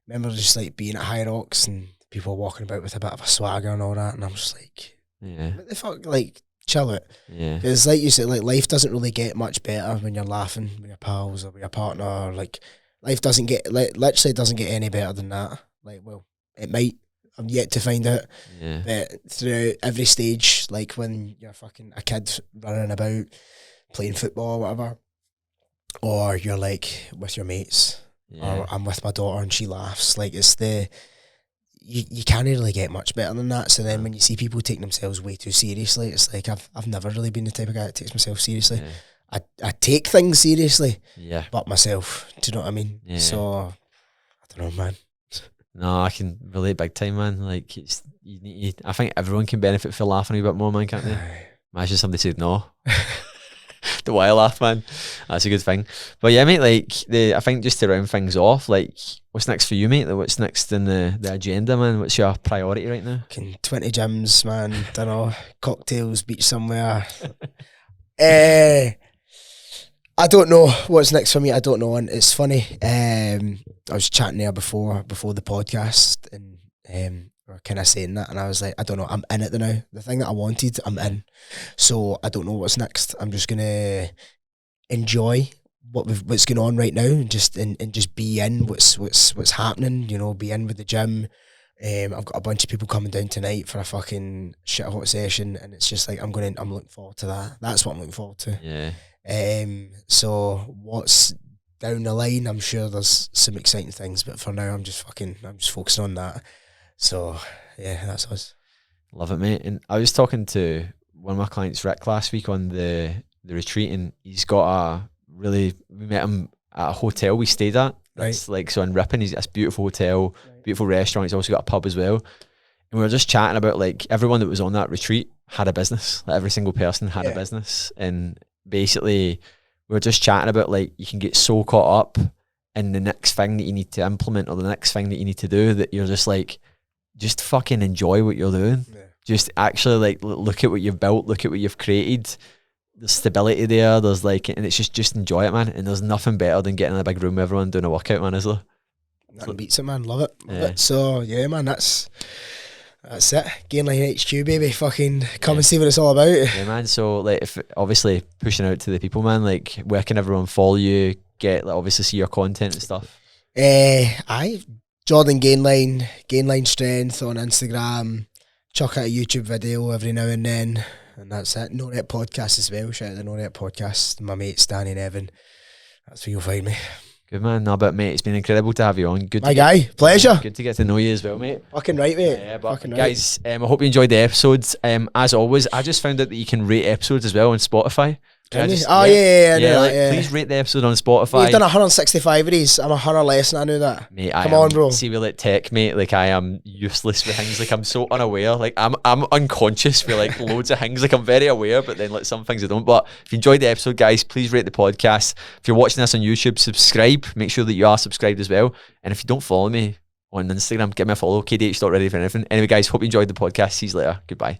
remember just like being at High Rocks and people walking about with a bit of a swagger and all that, and I'm just like, yeah, what the fuck, like, chill it. Yeah, because like you said, like, life doesn't really get much better when you're laughing with your pals or with your partner. Or, like, life doesn't get, like, literally doesn't get any better than that. Like, well, it might. I'm yet to find out. yeah, But throughout every stage, like when you're fucking a kid running about playing football or whatever, or you're like with your mates, or I'm with my daughter and she laughs, like, it's you can't really get much better than that. So then when you see people taking themselves way too seriously, it's like I've never really been the type of guy that takes myself seriously. I take things seriously, but myself, do you know what I mean? So I don't know, man. No, I can relate big time, man. Like, it's I think everyone can benefit from laughing a bit more, man, can't they? Imagine somebody said no. The why I laugh, man. That's a good thing. But yeah, mate, like, I think just to round things off, like, what's next for you, mate? Like, what's next in the agenda, man? What's your priority right now? 20 gyms, man. Don't know, cocktails, beach somewhere. I don't know what's next for me. I don't know. And it's funny. I was chatting there before the podcast, and we were kind of saying that, and I was like, I don't know. I'm in it now. The thing that I wanted, I'm in. So I don't know what's next. I'm just gonna enjoy what's going on right now, and just be in what's happening. You know, be in with the gym. I've got a bunch of people coming down tonight for a fucking shit hot session, and it's just like I'm looking forward to that. That's what I'm looking forward to. Yeah. So what's down the line, I'm sure there's some exciting things, but for now I'm just focusing on that. So yeah, that's us. Love it, mate. And I was talking to one of my clients, Rick, last week on the retreat, and he's got we met him at a hotel we stayed at That's like, so in Ripon, he's got this beautiful hotel, beautiful restaurant. He's also got a pub as well. And we were just chatting about like everyone that was on that retreat had a business. Like every single person had a business. And basically we were just chatting about like you can get so caught up in the next thing that you need to implement or the next thing that you need to do that you're just like, just fucking enjoy what you're doing. Yeah. Just actually like look at what you've built, look at what you've created. There's stability there. There's like, and it's just enjoy it, man. And there's nothing better than getting in a big room with everyone doing a workout, man, is there? Nothing beats it, man. Love it. Love it. So yeah, man, that's it. Gainline HQ, baby. Fucking come and see what it's all about. Yeah, man. So like, if obviously pushing out to the people, man. Like, where can everyone follow you? Get like obviously see your content and stuff. Jordan Gainline Strength on Instagram. Chuck out a YouTube video every now and then, and that's it. No Rep Podcast as well. Shout out the No Rep Podcast. My mates Danny and Evan. That's where you'll find me. Good, man. No, but mate, it's been incredible to have you on. Good, my guy. Pleasure. Good to get to know you as well, mate. Fucking right, mate. Yeah, but guys, I hope you enjoyed the episodes. As always, I just found out that you can rate episodes as well on Spotify. Please rate the episode on Spotify. We've done 165 of these. I'm 100 less, and I knew that. Mate, come on, bro. See, we like tech, mate. Like, I am useless with things. Like, I'm so unaware. Like, I'm unconscious with like loads of things. Like, I'm very aware, but then like some things I don't. But if you enjoyed the episode, guys, please rate the podcast. If you're watching this on YouTube, subscribe. Make sure that you are subscribed as well. And if you don't follow me on Instagram, give me a follow. KDH.ready for anything. Anyway, guys, hope you enjoyed the podcast. See you later. Goodbye.